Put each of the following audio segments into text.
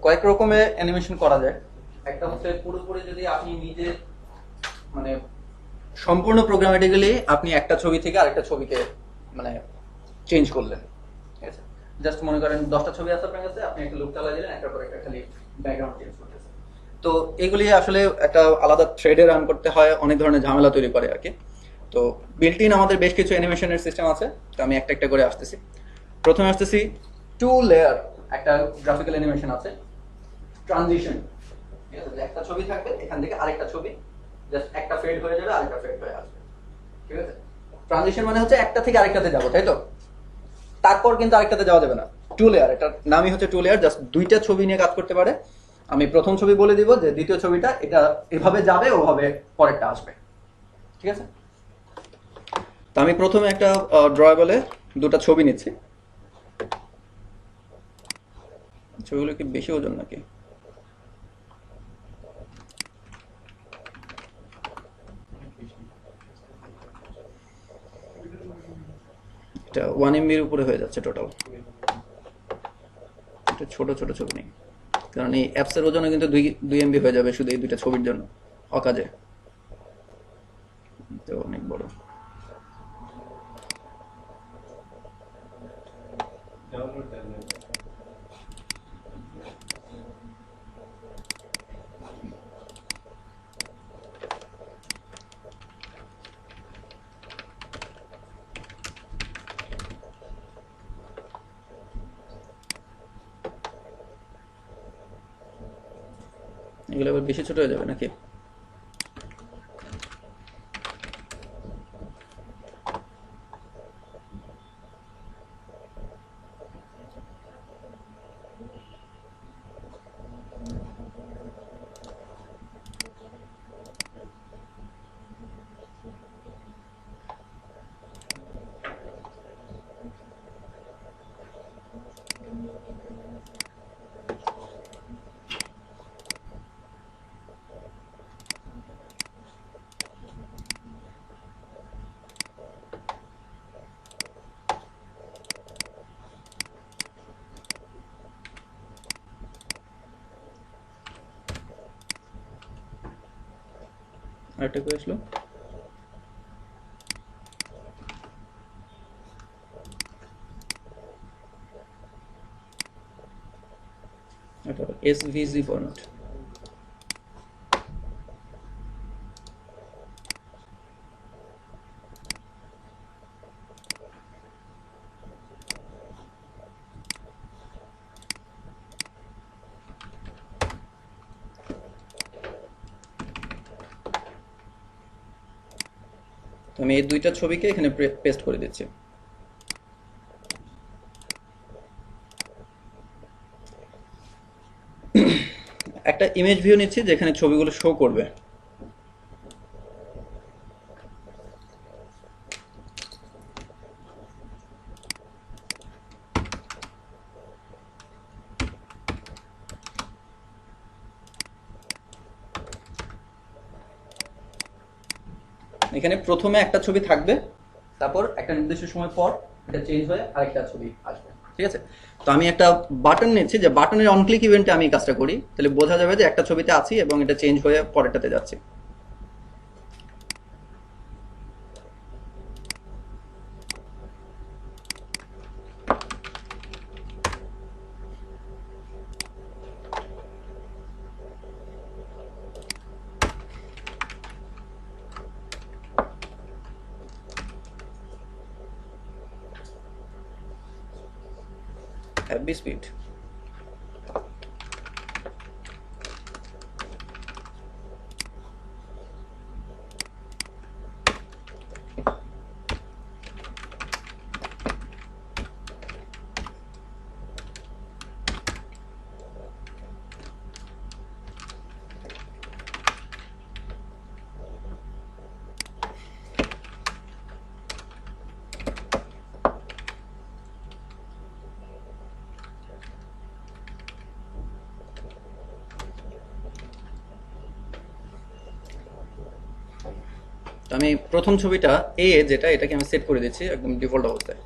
কয়েক রকমের অ্যানিমেশন করা যায়। একটা হচ্ছে পুরোপুরি যদি আপনি নিজে মানে সম্পূর্ণ প্রোগ্রামেটিক্যালি আপনি একটা ছবি থেকে আরেকটা ছবিকে মানে চেঞ্জ করলেন, ঠিক আছে? জাস্ট মনে করেন 10টা ছবি আছে আপনার কাছে, আপনি একটা লুপ চালা দিলেন, একটার পর একটা খালি ব্যাকগ্রাউন্ড চেঞ্জ করতেছেন। তো এগুলি আসলে একটা আলাদা থ্রেডে রান করতে হয়, অনেক ধরনের ঝামেলা তৈরি করে আর কি। তো বিল্ট ইন আমাদের বেশ কিছু অ্যানিমেশনের সিস্টেম আছে, তো আমি একটা একটা করে আসতেছি। প্রথমে আসতেছি 2 লেয়ার একটা গ্রাফিক্যাল অ্যানিমেশন আছে, ট্রানজিশন। ঠিক আছে, একটা ছবি থাকবে, এখান থেকে আরেকটা ছবি জাস্ট একটা ফেড হয়ে যাবে, আরেকটা ফেড হয়ে আসবে, ঠিক আছে? ট্রানজিশন মানে হচ্ছে একটা থেকে আরেকটাতে যাবো, তাই তো? তারপর কিন্তু আরেকটাতে যাওয়া যাবে না। 2 লেয়ার, এটার নামই হচ্ছে 2 লেয়ার, জাস্ট দুইটা ছবি নিয়ে কাজ করতে পারে। আমি প্রথম ছবি বলে দিব যে দ্বিতীয় ছবিটা এটা এভাবে যাবে, ওভাবে পরেরটা আসবে, ঠিক আছে? তো আমি প্রথমে একটা ড্রয়াবলে দুটো ছবি নিচ্ছি। ছবিগুলো কি বেশি ওজন নাকি? এটা 1 MB-র উপরে হয়ে যাচ্ছে টোটাল। এটা ছোট ছোট ছবি নেই, কারণ এই অ্যাপসের ওজনে কিন্তু 2 MB হয়ে যাবে শুধু এই দুইটা ছবির জন্য, অকাজে। তো অনেক বড়। এগুলো আবার বেশি ছোট হয়ে যাবে নাকি? আরেকটা করে আসলো। এটা SVG ফরম্যাট। তো আমি এই দুইটা ছবিকে এখানে পেস্ট করে দিচ্ছি। একটা ইমেজ ভিউ নিচ্ছি যেখানে ছবিগুলো শো করবে। এখানে প্রথমে একটা ছবি থাকবে, তারপর একটা নির্দিষ্ট সময় পর এটা চেঞ্জ হয়ে আরেকটা ছবি আসবে, ঠিক আছে? তো আমি একটা বাটন নিচ্ছি, যে বাটনের অন ক্লিক ইভেন্টে আমি কাজটা করি, তাহলে বোঝা যাবে যে একটা ছবিতে আছি এবং এটা চেঞ্জ হয়ে পরেরটাতে যাচ্ছে। Heavy speed. আমি প্রথম ছবিটা যেটা, এটাকে আমি সেট করে দিচ্ছি একদম ডিফল্ট অবস্থায়,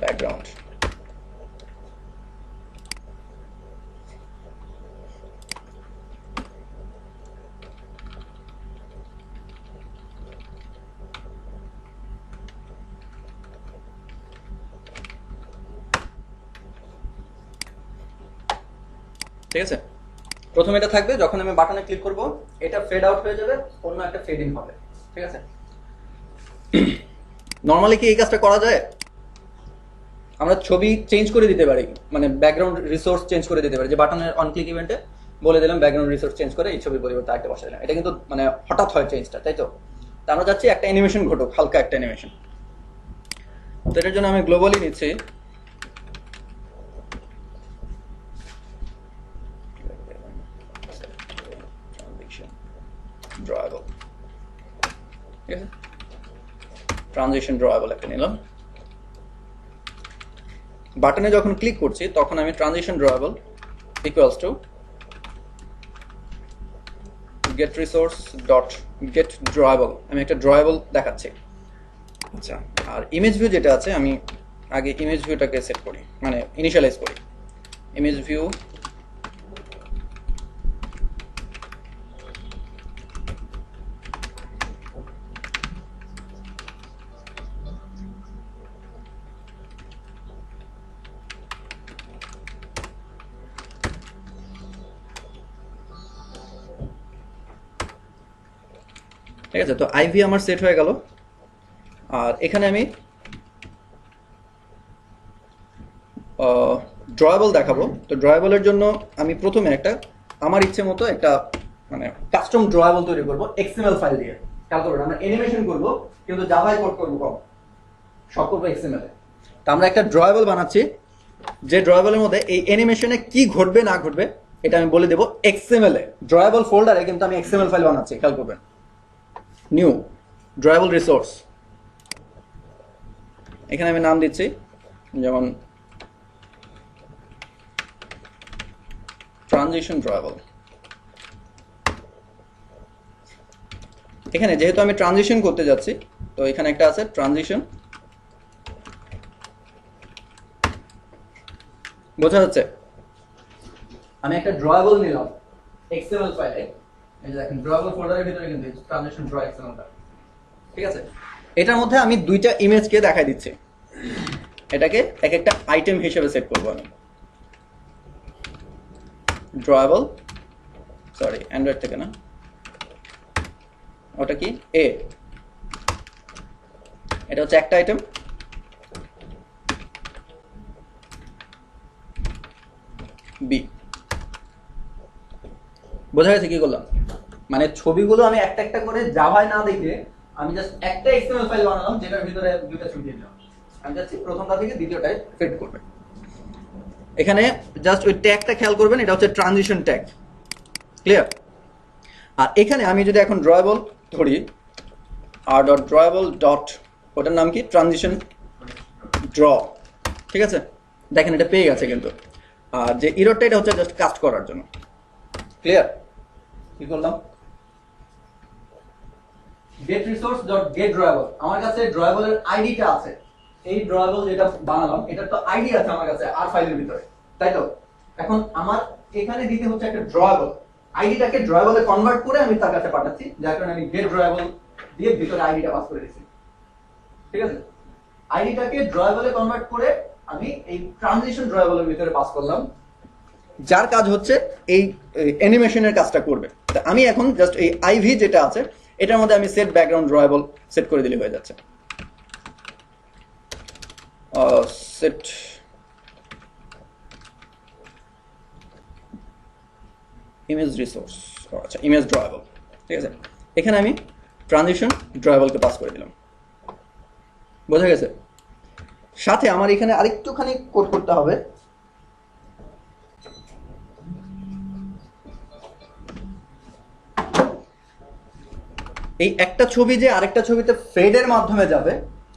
ব্যাকগ্রাউন্ড। ঠিক আছে, প্রথমে এটা থাকবে, যখন আমি বাটনে ক্লিক করব এটা ফেড আউট হয়ে যাবে, অন্য একটা ফেড ইন হবে। ঠিক আছে, নর্মালি কি এই কাজটা করা যায়? আমরা ছবি চেঞ্জ করে দিতে পারি, মানে ব্যাকগ্রাউন্ড রিসোর্স চেঞ্জ করে দিতে পারি, যে বাটনের অন ক্লিক ইভেন্টে বলে দিলাম ব্যাকগ্রাউন্ড রিসোর্স চেঞ্জ করে এই ছবির পরিবর্তে আরেকটা বসাই দিলাম। এটা কিন্তু মানে হঠাৎ হয় চেঞ্জটা, তাই তো? তা আমরা যাচ্ছি একটা অ্যানিমেশন ঘটুক, হালকা একটা অ্যানিমেশন। তো এটার জন্য আমি গ্লোবালি নিচ্ছি ড্রয়েবল। ঠিক আছে, ট্রানজিশন ড্রয়েবল একটা নিলাম। বাটনে যখন ক্লিক করছি তখন আমি transition drawable equals to get resource dot get drawable, আমি একটা ড্রয়েবল দেখাচ্ছি। আচ্ছা, আর ইমেজ ভিউ যেটা আছে, আমি আগে ইমেজ ভিউটাকে সেট করি, মানে ইনিশিয়ালাইজ করি। ইমেজ ভিউ ঠিক আছে, তো আইভি আমার সেট হয়ে গেল। আর এখানে আমি ড্রয়েবল দেখাবো। তো ড্রয়েবলের জন্য আমি প্রথমে একটা আমার ইচ্ছে মতো একটা মানে কাস্টম ড্রয়েবল তৈরি করব এক্সএমএল ফাইল দিয়ে। খেয়াল করবেন, আমরা অ্যানিমেশন করব কিন্তু জাভায় কোড করব কম, সব করবো এক্সএমএল এ। তো আমরা একটা ড্রয়েবল বানাচ্ছি, যে ড্রয়েবলের মধ্যে এই অ্যানিমেশনে কি ঘটবে না ঘটবে এটা আমি বলে দেবো এক্সএমএল এ। ড্রয়েবল ফোল্ডারে কিন্তু আমি এক্সএমএল ফাইল বানাচ্ছি, খেয়াল করবেন। নিউ ড্রয়েবল রিসোর্স, এখানে আমি নাম দিচ্ছি যেমন ট্রানজিশন ড্রয়েবল। এখানে যেহেতু আমি ট্রানজিশন করতে যাচ্ছি, তো এখানে একটা আছে ট্রানজিশন, বোঝা যাচ্ছে? আমি একটা ড্রয়েবল নিলাম এক্সএমএল ফাইলে, এই যে দেখেন ড্রয়েবল ফোল্ডারের ভিতরে কিন্তু ট্রানজিশন ড্র এক্সএমএলটা। ঠিক আছে, এটার মধ্যে আমি দুইটা ইমেজকে দেখাই দিচ্ছি, এটাকে এক একটা আইটেম হিসেবে সেট করবো আমি। ড্রয়েবল, সরি অ্যান্ড্রয়েড থেকে না, ওটা কি এ, এটা হচ্ছে একটা আইটেম। বি, বোঝা গেছে কি করলাম? মানে ছবিগুলো আমি একটা একটা করে জাভায় না দেখে আমি জাস্ট একটা এক্সএমএল ফাইল বানালাম, যেটার ভিতরে দুটো ছবি দিলাম। আমি যাচ্ছি প্রথমটা থেকে দ্বিতীয়টায় ফিট করবে। এখানে জাস্ট ওই ট্যাগটা খেয়াল করবেন, এটা হচ্ছে ট্রানজিশন ট্যাগ। ক্লিয়ার? আর এখানে আমি যদি এখন ড্রয়েবল ধরি, আর ডট ড্রয়েবল ডট, ওটার নাম কি? Transition draw. ঠিক আছে, দেখেন এটা পেয়ে গেছে কিন্তু। আর যে ইররটা, এটা হচ্ছে জাস্ট কাস্ট করার জন্য। ক্লিয়ার? কি করলাম? গেট রিসোর্স ডট গেট ড্রয়েবল, আমার কাছে ড্রয়েবলের আইডিটা আছে। এই ড্রয়েবল যেটা বানালাম এটার তো আইডি আছে আমার কাছে আর ফাইলের ভিতরে, তাই তো? এখন আমার এখানে দিতে হচ্ছে একটা ড্রয়েবল, আইডিটাকে ড্রয়েবলে কনভার্ট করে আমি তার কাছে পাঠাচ্ছি, যার কারণে আমি গেট ড্রয়েবল দিয়ে ভিতরে আইডিটা পাস করে দিচ্ছি। ঠিক আছে, আইডিটাকে ড্রয়েবলে কনভার্ট করে আমি এই ট্রানজিশন ড্রয়েবলের ভিতরে পাস করলাম, যার কাজ হচ্ছে এই অ্যানিমেশনের কাজটা করবে। আমি এখন জাস্ট এই আইভি যেটা আছে এটার মধ্যে আমি সেট ব্যাকগ্রাউন্ড ড্রয়েবল সেট করে দিলে হয়ে যাচ্ছে। সেট ইমেজ রিসোর্স, আচ্ছা ইমেজ ড্রয়েবল। ঠিক আছে, এখানে আমি ট্রানজিশন ড্রয়েবলকে পাস করে দিলাম। বোঝা গেছে? সাথে আমার এখানে আরেকটুখানি কোড করতে হবে। এই একটা ছবি যে আরেকটা ছবিতে ফেডের মাধ্যমে যাবে,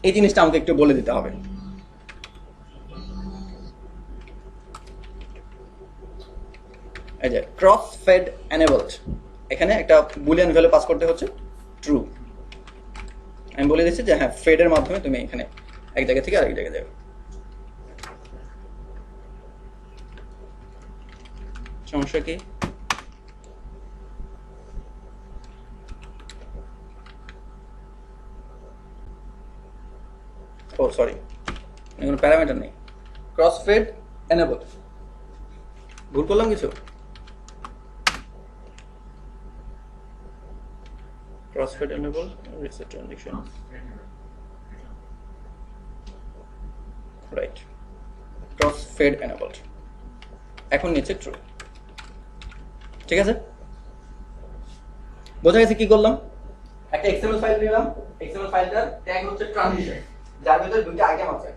এই জিনিসটা আমাকে একটু বলে দিতে হবে। এই যে ক্রস ফেড এনেবলড, এখানে একটা বুলিয়ান ভ্যালু পাস করতে হচ্ছে ট্রু। আমি বলে দিচ্ছি যে হ্যাঁ, ফেডের মাধ্যমে তুমি এখানে এক জায়গা থেকে আরেক জায়গায় যাবে। সমস্যা কি? ও সরি, কোনো প্যারামিটার নেই। ক্রস ফেড এনেবল, ভুল করলাম কিছু? crossfade enable reset transition, right, crossfade enabled, এখন নিচে ট্রু। ঠিক আছে, বোঝা গেছে কি করলাম? একটা এক্সএমএল ফাইল নিলাম, এক্সএমএল ফাইলটার ট্যাগ হচ্ছে ট্রানজিশন, যার ভিতরে দুটো আইটেম আছে।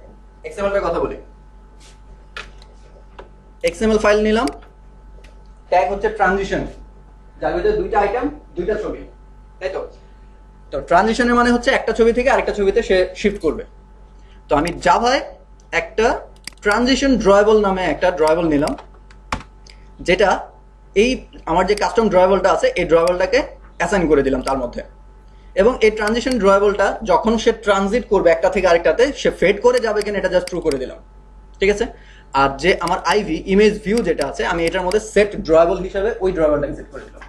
এক্সএমএলটার কথা বলি, এক্সএমএল ফাইল নিলাম, ট্যাগ হচ্ছে ট্রানজিশন, যার ভিতরে দুইটা আইটেম, দুইটা ছবি, তাই তো? তো ট্রানজিশনের মানে হচ্ছে একটা ছবি থেকে আরেকটা ছবিতে সে শিফট করবে। তো আমি জাভায় একটা ট্রানজিশন ড্রয়েবল নামে একটা ড্রয়েবল নিলাম, যেটা এই আমার যে কাস্টম ড্রয়েবলটা আছে এই ড্রয়েবলটাকে অ্যাসাইন করে দিলাম তার মধ্যে। এবং এই ট্রানজিশন ড্রয়েবলটা যখন সে ট্রানজিট করবে একটা থেকে আরেকটাতে, সে ফেড করে যাবে কিনা এটা জাস্ট ট্রু করে দিলাম। ঠিক আছে, আর যে আমার আইভি ইমেজ ভিউ যেটা আছে, আমি এটার মধ্যে সেট ড্রয়েবল হিসেবে ওই ড্রয়েবলটাকে সেট করে দিলাম।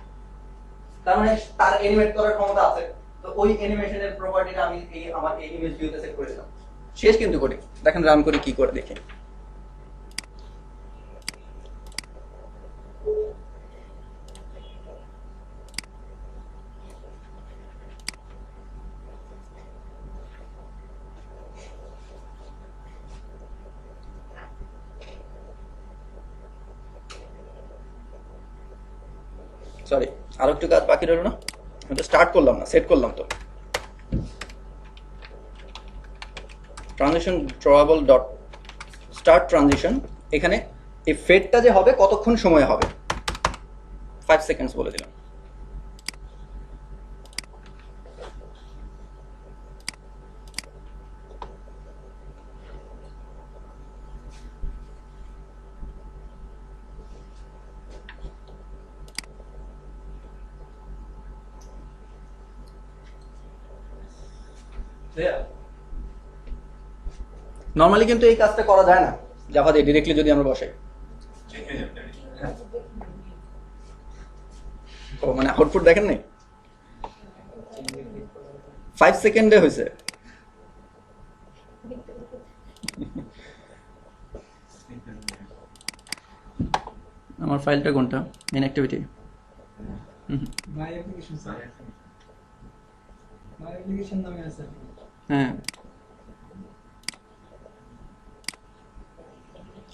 তার মানে তার অ্যানিমেট করার ক্ষমতা আছে, তো ওই অ্যানিমেশনের প্রপার্টিটা আমি আমার এই ইমেজ ভিউতে সেট করে দিলাম। শেষ কিন্তু করি, দেখেন রান করি কি করে দেখি। সরি, আরো একটু কাজ বাকি রইল না, আমি তো স্টার্ট করলাম না, সেট করলাম তো। ট্রানজিশন ড্রয়েবল ডট স্টার্ট ট্রানজিশন, এখানে এই ফেডটা যে হবে কতক্ষণ সময় হবে, 5 সেকেন্ডস বলে দিলাম। নর্মালি কিন্তু এই কাজটা করা যায় না জাভা দিয়ে ডিরেক্টলি যদি আমরা বসাই। ও মানে আউটপুট দেখেন নাই, 5 সেকেন্ডে হয়েছে। আমার ফাইলটা কোনটা? ইনঅ্যাক্টিভিটি। হ্যাঁ,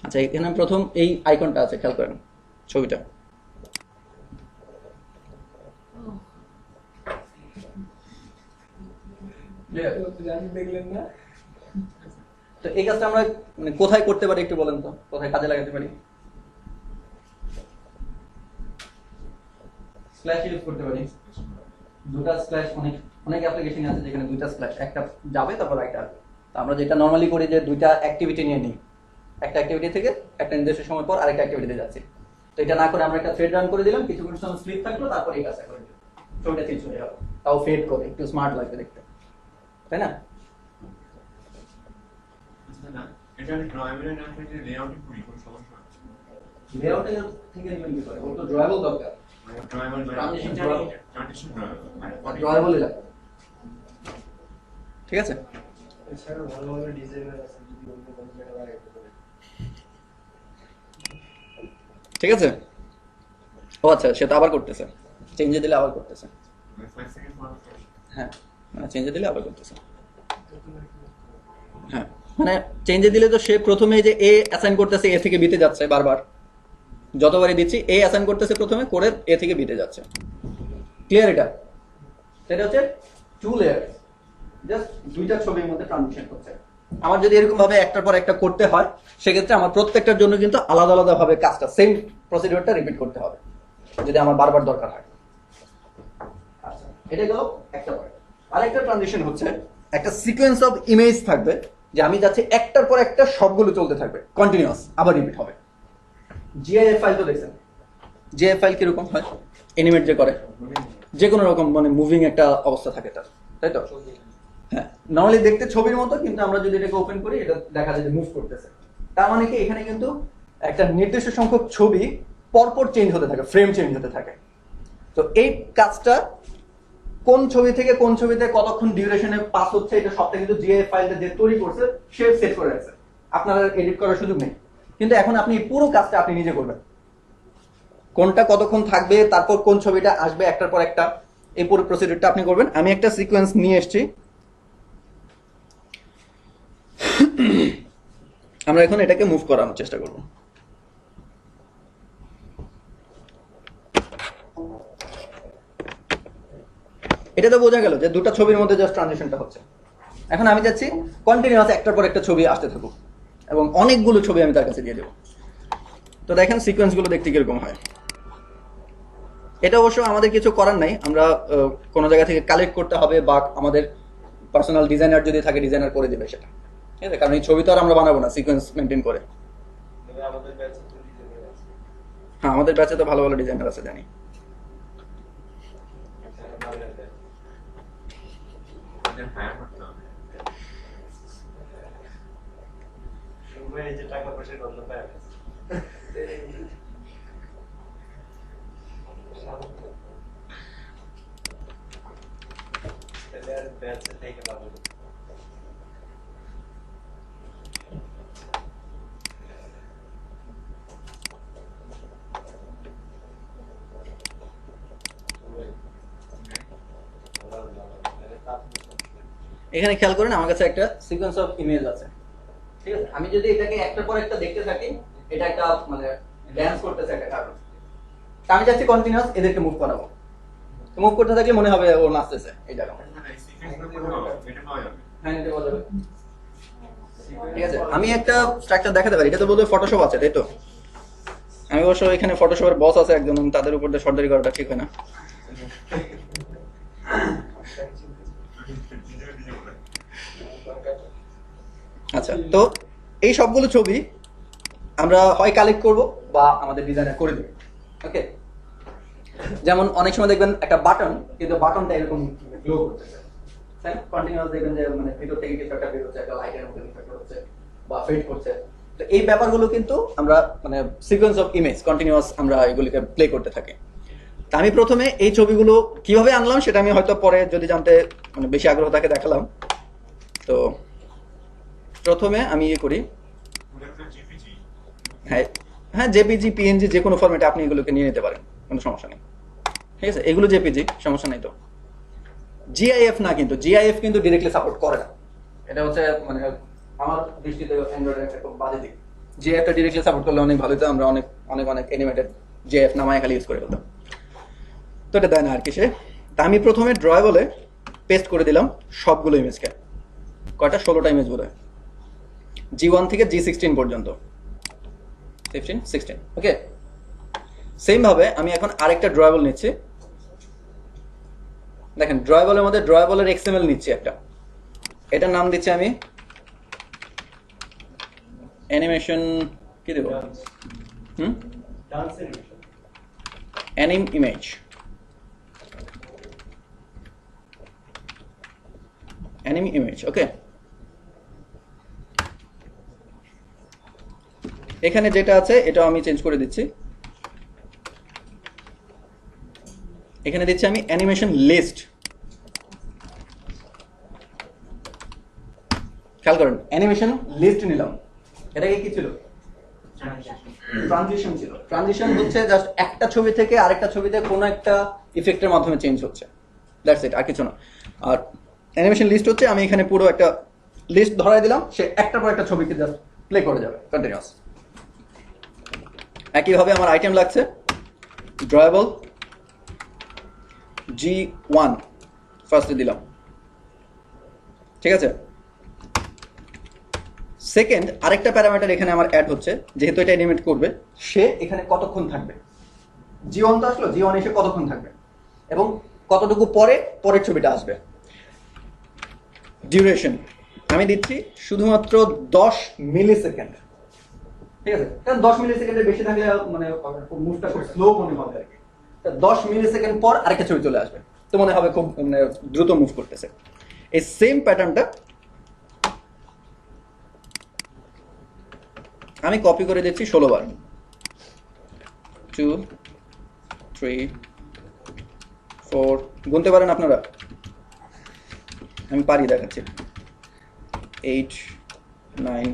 আচ্ছা, এখানে প্রথম এই আইকনটা আছে, খেয়াল করেন ছবিটা। দেখলেন না? তো এই কাজটা আমরা মানে কোথায় করতে পারি একটু বলেন তো, কোথায় কাজে লাগাতে পারি? স্ল্যাশ ইউজ করতে পারি, দুটো স্ল্যাশ, অনেক অ্যাপ্লিকেশন আছে যেখানে দুইটা স্ল্যাশ, একটা যাবে তারপর একটা আসবে। তো আমরা যেটা নরমালি করি যে দুইটা অ্যাক্টিভিটি নিয়ে নিই, একটা অ্যাক্টিভিটি থেকে একটা নির্দিষ্ট সময় পর আরেকটা অ্যাক্টিভিটিতে যাচ্ছি। তো এটা না করে আমরা একটা থ্রেড রান করে দিলাম, কিছু সময় স্লিপ থাকলো, তারপর এই কাজটা করে দিলাম, ছবিটা চেঞ্জ হয়ে গেল, তাও ফেড করে, একটু স্মার্ট লাগবে দেখতে, তাই না? এটা ড্রয়েবলের না থাকলে লেআউটে করি কোন সমস্যা? লেআউটে থেকে নিবেন কি করে? ওর তো ড্রয়েবল দরকার, ড্রয়েবল ট্রানজিশন ট্রানজিশন ড্রয়েবলই লাগে। ঠিক আছে, এছাড়া ভালো ভালো ডিজাইনার আছে, যদি অন্য কোনো জায়গায় লাগাইতে পারে। ঠিক আছে। ও আচ্ছা, সেটা আবার করতেছে, চেঞ্জে দিলে আবার করতেছে। 5 সেকেন্ড পর। হ্যাঁ, মানে চেঞ্জে দিলে আবার করতেছে। হ্যাঁ, মানে চেঞ্জে দিলে তো সে প্রথমে যে এ অ্যাসাইন করতেছে, এ থেকে বিতে যাচ্ছে বারবার, যতবারই দিচ্ছি এ অ্যাসাইন করতেছে প্রথমে, করে এ থেকে বিতে যাচ্ছে। ক্লিয়ার? এটা সেটা হচ্ছে 2 লেয়ার, জাস্ট দুইটা ছবির মধ্যে ট্রানজিশন করছে। আমার যদি এরকম ভাবে একটার পর একটা করতে হয়, সেক্ষেত্রে আমার প্রত্যেকটার জন্য কিন্তু আলাদা আলাদা ভাবে কাজটা, সেম প্রসিডিউরটা রিপিট করতে হবে যদি আমার বারবার দরকার হয়। আচ্ছা, এটা গেল একটা পয়েন্ট। আরেকটা ট্রানজিশন হচ্ছে একটা সিকোয়েন্স অফ ইমেজ থাকবে, যে আমি যাচ্ছি একটার পর একটা সবগুলো চলতে থাকবে, কন্টিনিউয়াস, আবার রিপিট হবে। জিআইএফ ফাইল তো দেখছেন, জিআইএফ ফাইল কিরকম হয়? অ্যানিমেট যে করে, যে কোনো রকম মানে মুভিং একটা অবস্থা থাকে তার, তাই তো? হ্যাঁ, নর্মালি দেখতে ছবির মতো, কিন্তু আমরা যদি এটাকে ওপেন করি এটা দেখা যায় যে মুভ করতেছে। তার মানে কি এখানে কিন্তু একটা নির্দিষ্ট সংখ্যক ছবি পরপর চেঞ্জ হতে থাকে, ফ্রেম চেঞ্জ হতে থাকে। তো এই কাজটা কোন ছবি থেকে কোন ছবিতে কতক্ষণ ডিউরেশনে পাস হচ্ছে, এটা সবটা কিন্তু জিআইএফ ফাইলটা যে তৈরি করছে সে সেট করে রাখছে, আপনারা এডিট করার সুযোগ নেই। কিন্তু এখন আপনি পুরো কাজটা আপনি নিজে করবেন, কোনটা কতক্ষণ থাকবে, তারপর কোন ছবিটা আসবে একটার পর একটা, এই পুরো প্রসিডিউরটা আপনি করবেন। আমি একটা সিকোয়েন্স নিয়ে এসেছি, আমরা এখন এটাকে মুভ করানোর চেষ্টা করব। এটা তো বোঝা গেল যে দুটো ছবির মধ্যে জাস্ট ট্রানজিশনটা হচ্ছে। এখন আমি যাচ্ছি কন্টিনিউয়াস একটার পর একটা ছবি আসতে থাকুক এবং অনেকগুলো ছবি আমি তার কাছে দিয়ে দেবো। তো দেখেন সিকোয়েন্সগুলো দেখতে কিরকম হয়। এটা অবশ্য আমাদের কিছু করার নাই, আমরা কোনো জায়গা থেকে কালেক্ট করতে হবে বা আমাদের পার্সোনাল ডিজাইনার যদি থাকে ডিজাইনার করে দেবে সেটা, ঠিক আছে? কারণ এই ছবি তো আর আমরা বানাবো না সিকোয়েন্স মেনটেন করে। আমাদের ব্যাচে তো ডিজাইনার আছে। হ্যাঁ, আমাদের ব্যাচে তো ভালো ভালো ডিজাইনার আছে জানি। আমাদের হায়ার করতে হবে। শুনবে এই যে টাকা পয়সা গন্ধ পায় গেছে। তাহলে আর ব্যাচে থেকে পাবো না। এখানে খেয়াল করেন আমার কাছে একটা সিকোয়েন্স অফ ইমেজ আছে, ঠিক আছে? আমি যদি এটাকে একটার পর একটা দেখতে থাকি, এটা একটা মানে ড্যান্স করতেছে একটা কারণ। তা আমি চাচ্ছি কন্টিনিউয়াস এদেরকে মুভ করাবো। মুভ করতে থাকলে মনে হবে ও নাচতেছে এই জায়গায়। এই সিকোয়েন্সগুলো কোথাও এটা পাওয়া যাবে। হ্যাঁ, নিতে পারবে। ঠিক আছে, আমি একটা স্ট্রাকচার দেখাতে পারি। এটা তো বলতে ফটোশপ আছে, তাই তো? আমি অবশ্য এখানে ফটোশপের বস আছে একজন, তাদের উপর দিয়ে সর্দারি করাটা ঠিক হয় না। আচ্ছা, তো এই সবগুলো ছবি আমরা হয় কালেক্ট করব বা আমাদের ডিজাইনার করে দেবে। ওকে, যেমন অনেক সময় দেখবেন একটা বাটন, কিন্তু বাটনটা এরকম গ্লো করতেছে, তাই না? কন্টিনিউয়াস দেখবেন যে মানে ভিতর থেকে কিছু একটা বের হচ্ছে, একটা লাইটের মধ্যে কিছু একটা হচ্ছে বা ফেড করছে। তো এই ব্যাপারগুলো কিন্তু আমরা মানে সিকোয়েন্স অফ ইমেজ কন্টিনিউয়াস আমরা এগুলিকে প্লে করতে থাকি। তা আমি প্রথমে এই ছবিগুলো কিভাবে আনলাম সেটা আমি হয়তো পরে যদি জানতে মানে বেশি আগ্রহ থাকে দেখালাম। তো প্রথমে আমি ইয়ে করি, হ্যাঁ হ্যাঁ, জেপিজি পিএনজি যে কোনো ফরম্যাটে আপনি এগুলোকে নিয়ে নিতে পারেন, কোনো সমস্যা নেই, ঠিক আছে? এগুলো জেপিজি, সমস্যা নেই। তো জিআইএফ না, কিন্তু জিআইএফ কিন্তু ডিরেক্টলি সাপোর্ট করে না। এটা হচ্ছে মানে আমার দৃষ্টিতে অ্যান্ড্রয়েডের একটা খুব বাজে দিক। জিআইএফটা ডিরেক্টলি সাপোর্ট করলে অনেক ভালো হতো, আমরা অনেক অনেক অনেক অ্যানিমেটেড জিআইএফ নামায় খালি ইউজ করে ফেলতাম। তো এটা দেয় না আর কি সে। তা আমি প্রথমে ড্রয়েবলে পেস্ট করে দিলাম সবগুলো ইমেজকে, কয়টা 16টা ইমেজ বোধ হয়, G1 থেকে G16 পর্যন্ত, 15 16। ওকে, সেম ভাবে আমি এখন আরেকটা ড্রয়েবল নিচ্ছি। দেখেন ড্রয়েবলের মধ্যে ড্রয়েবলের এক্সএমএল নিচ্ছি একটা, এটার নাম দিচ্ছি আমি অ্যানিমেশন, কি দেব? Dance animation, anim image, anim image. Okay, এখানে যেটা আছে এটা আমি চেঞ্জ করে দিচ্ছি। এখানে দিচ্ছি আমি অ্যানিমেশন লিস্ট। খেয়াল করেন অ্যানিমেশন লিস্ট নিলাম। এটাকে কি ছিল? ট্রানজিশন ছিল। ট্রানজিশন হচ্ছে জাস্ট একটা ছবি থেকে আরেকটা ছবিতে কোনো একটা ইফেক্টের মাধ্যমে চেঞ্জ হচ্ছে, দ্যাটস ইট, আর কিছু না। আর অ্যানিমেশন লিস্ট হচ্ছে আমি এখানে পুরো একটা লিস্ট ধরাই দিলাম, সে একটার পর একটা ছবিকে জাস্ট প্লে করে যাবে কন্টিনিউয়াস। একইভাবে আমার আইটেম লাগছে ড্রয়েবল G1 ফার্স্টে দিলাম, ঠিক আছে? সেকেন্ড আরেকটা প্যারামিটার এখানে আমার অ্যাড হচ্ছে, যেহেতু এটা অ্যানিমেট করবে, সে এখানে কতক্ষণ থাকবে। G1 তো আসলো, G1 এসে কতক্ষণ থাকবে এবং কতটুকু পরে পরের ছবিটা আসবে। ডিউরেশন আমি দিচ্ছি শুধুমাত্র 10 মিলি সেকেন্ড, ঠিক আছে? কারণ 10 মিলি সেকেন্ডের বেশি থাকলে মানে মুভটা খুব স্লো মনে হবে আর কি। 10 মিলি সেকেন্ড পর আরেকটা ছবি চলে আসবে, তো মনে হবে খুব মানে দ্রুত মুভ করতেছে। এই সেম প্যাটার্নটা আমি কপি করে দিচ্ছি 16 বার। 2 3 4, গুনতে পারেন আপনারা? আমি পারি, দেখাচ্ছি। 8 9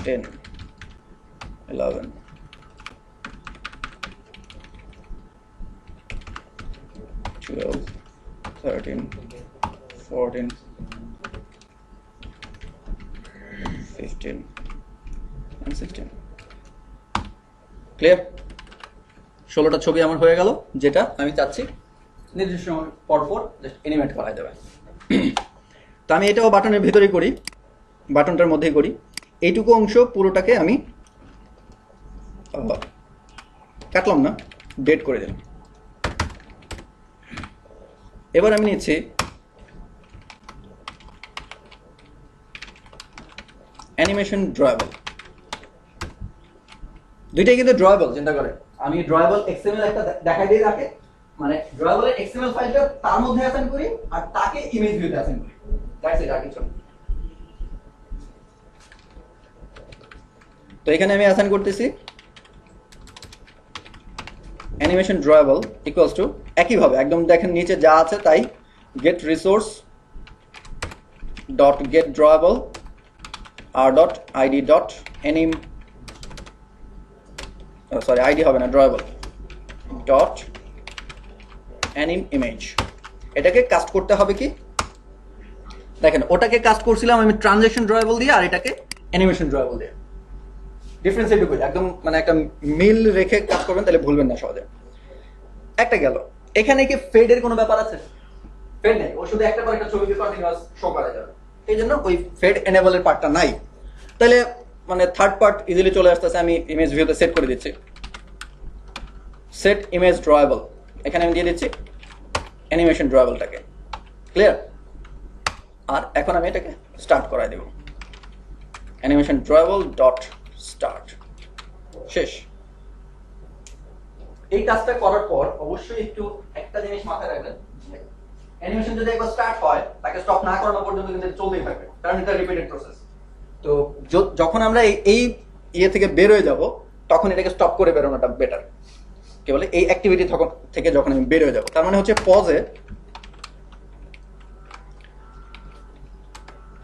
10 11 12 12, 13, 14, 15 and 16. ক্লিয়ার? 16টা ছবি আমার হয়ে গেল, যেটা আমি চাচ্ছি নির্দিষ্ট সময় পরপর জাস্ট অ্যানিমেট করা যাবে। তো আমি এটাও বাটনের ভিতরেই করি, বাটনটার মধ্যেই করি। এইটুকু অংশ পুরোটাকে আমি কাটলাম না, ডেট করে দিলাম। এবার আমি নিচ্ছি অ্যানিমেশন ড্রয়েবল। দুইটাই কিন্তু ড্রয়েবল, চিন্তা করে আমি ড্রয়েবল এক্সএমএল একটা দেখাই দিয়ে রাখে, মানে ড্রয়েবলের এক্সএমএল ফাইলটা তার মধ্যে অ্যাসাইন করি আর তাকে ইমেজ ভিউতে অ্যাসাইন করি, দ্যাটস ইট, আর কিছু না। তো এখানে আমি অ্যাসাইন করতেছি অ্যানিমেশন ড্রয়েবল ইকুয়ালস টু একইভাবে একদম দেখেন নিচে যা আছে তাই, get resource dot get drawable R dot ID dot anim, sorry ID হবে না, ড্রয়েবল ডট অ্যানিম ইমেজ। এটাকে কাস্ট করতে হবে কি দেখেন, ওটাকে কাস্ট করছিলাম আমি ট্রানজেকশন ড্রয়েবল দিয়ে, আর এটাকে অ্যানিমেশন ড্রয়েবল দিয়ে। ডিফারেন্স এটুকুই, একদম মানে একটা মিল রেখে কাজ করবেন, তাহলে ভুলবেন না সহজে। একটা গেল। এখানে কি ফেডের কোনো ব্যাপার আছে? ফেড নেই, ও শুধু একটা পর একটা ছবিকে কন্টিনিউয়াস শো করা যাবে, এই জন্য ওই ফেড এনেবলের পার্টটা নাই। তাহলে মানে থার্ড পার্ট ইজিলি চলে আসতেছে, আমি ইমেজ ভিউতে সেট করে দিচ্ছি, সেট ইমেজ ড্রয়েবল, এখানে আমি দিয়ে দিচ্ছি অ্যানিমেশন ড্রয়েবলটাকে। ক্লিয়ার? আর এখন আমি এটাকে স্টার্ট করাই দেব, অ্যানিমেশন ড্রয়েবল ডট স্টার্ট, শেষ। এই কাজটা করার পর অবশ্যই একটু একটা জিনিস মাথায় রাখবেন, অ্যানিমেশন যদি একবার স্টার্ট হয় তাকে স্টপ না করানো পর্যন্ত কিন্তু চলতেই থাকবে, কারণ এটা রিপিটেড প্রসেস। তো যখন আমরা এই ইয়ে থেকে বের হয়ে যাব, তখন এটাকে স্টপ করে বেরোনোটা বেটার। কি বলে, এই অ্যাক্টিভিটি থেকে যখন আমি বের হয়ে যাব, তার মানে হচ্ছে পজে,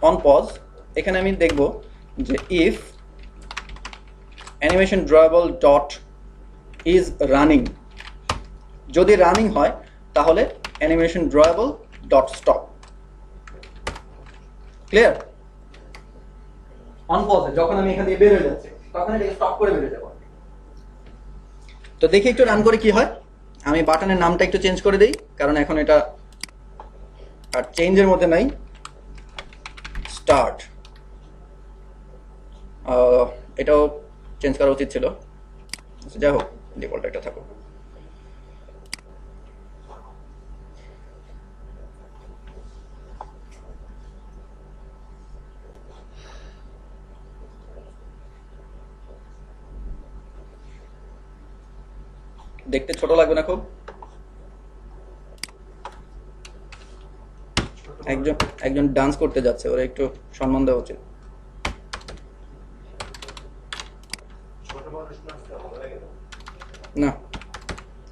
অন পজ, এখানে আমি দেখব যে if animation drawable dot is running, যদি রানিং হয় তাহলে animation drawable dot stop. Clear? On পজে যখন আমি এখান থেকে বের হয়ে যাচ্ছি, তখন এটাকে স্টপ করে বের হয়ে যাব। তো দেখি একটু রান করে কি হয়। আমি বাটনের নামটা একটু চেঞ্জ করে দেই, কারণ এখন এটা আর চেঞ্জের মধ্যে নাই। স্টার্ট, এটাও চেঞ্জ করা উচিত ছিল, যাই হোক ডিফল্ট একটা থাকুক। দেখতে ছোট লাগবে না খুব? একজন ডান্স করতে যাচ্ছে, ওরা একটু সম্মান দেওয়া উচিত। না,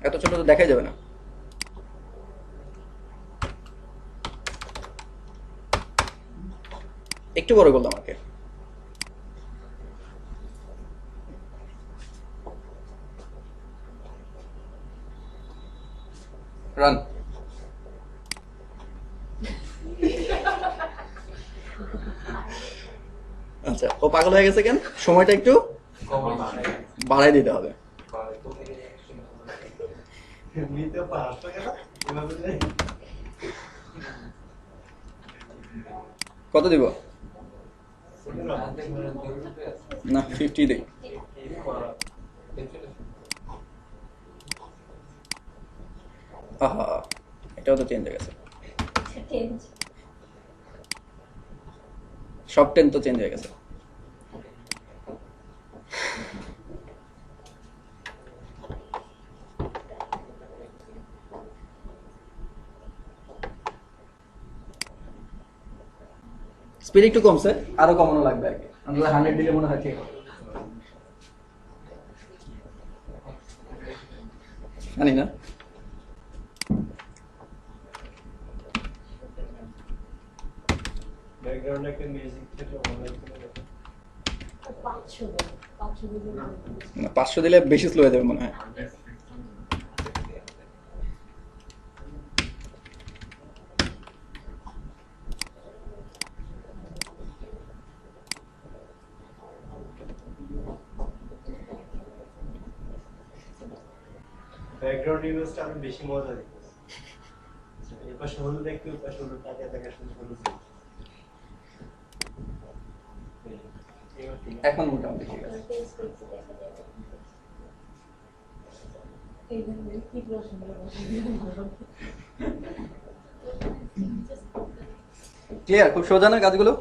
এত ছোট তো দেখাই যাবে না। একটু বড় করলাম আমাকে। রান। আচ্ছা, ও পাগল হয়ে গেছে কেন? সময়টা একটু বাড়াই দিতে হবে। কত দিব? না 50 দেই। আহা, এটাও তো চেঞ্জ হয়ে গেছে, সব 10 তো চেঞ্জ হয়ে গেছে। স্পিড একটু কমছে, আরো কমানো লাগবে আর কি। আমরা 100 দিলে মনে হয় ঠিক হবে, জানি না। ব্যাকগ্রাউন্ডে একটা মিউজিক থেকে অনেক না, 500 দিলে বেশি স্লো হয়ে যাবে মনে হয়। ব্যাকগ্রাউন্ড ইমেজটা আমি বেশি মজা দিতেছি। এই পাশে হলুদ দেখতে ওই পাশে হলুদ তাকে তাকে শুধু হলুদ দেখতে। এবার ঠিক আছে। এখন মোটামুটি ঠিক আছে। ক্লিয়ার? খুব সোজা না কাজগুলো?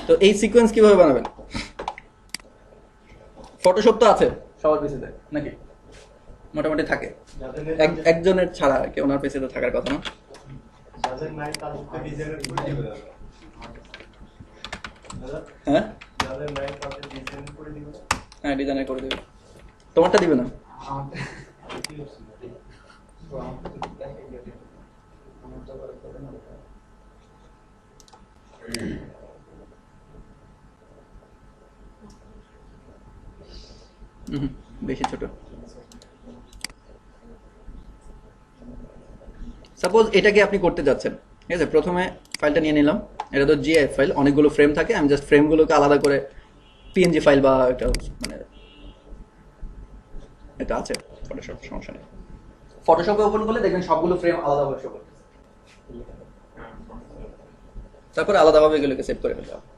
তো এই সিকোয়েন্স কিভাবে বানাবেন? ফটোশপ তো আছে সবার পিসিতে নাকি? মোটামুটি থাকে, যাদের একজনের ছাড়া আর কি, ওনার পিসিতে থাকার কথা না। যাদের নাই তাদেরকে ডিজাইনের করে দিবে দাদা। দাদা, হ্যাঁ যাদের নাই তাদের ডিজাইন করে দিবে। হ্যাঁ, ডিজাইনার করে দেবে। তোমারটা দিবে না? কি হচ্ছে? বেশি ছোট। সাপোজ এটাকে আপনি করতে যাচ্ছেন, ঠিক আছে? প্রথমে ফাইলটা নিয়ে নিলাম, এটা তো জিআইএফ ফাইল, অনেকগুলো ফ্রেম থাকে, আমি জাস্ট ফ্রেমগুলোকে আলাদা করে পিএনজি ফাইল বা একটা মানে এটা আছে ফটোশপ, সমস্যা নেই। ফটোশপে ওপেন করলে দেখবেন সবগুলো ফ্রেম আলাদাভাবে শো করতেছে। তারপর আলাদাভাবে এগুলোকে সেভ করে ফেলতে হবে।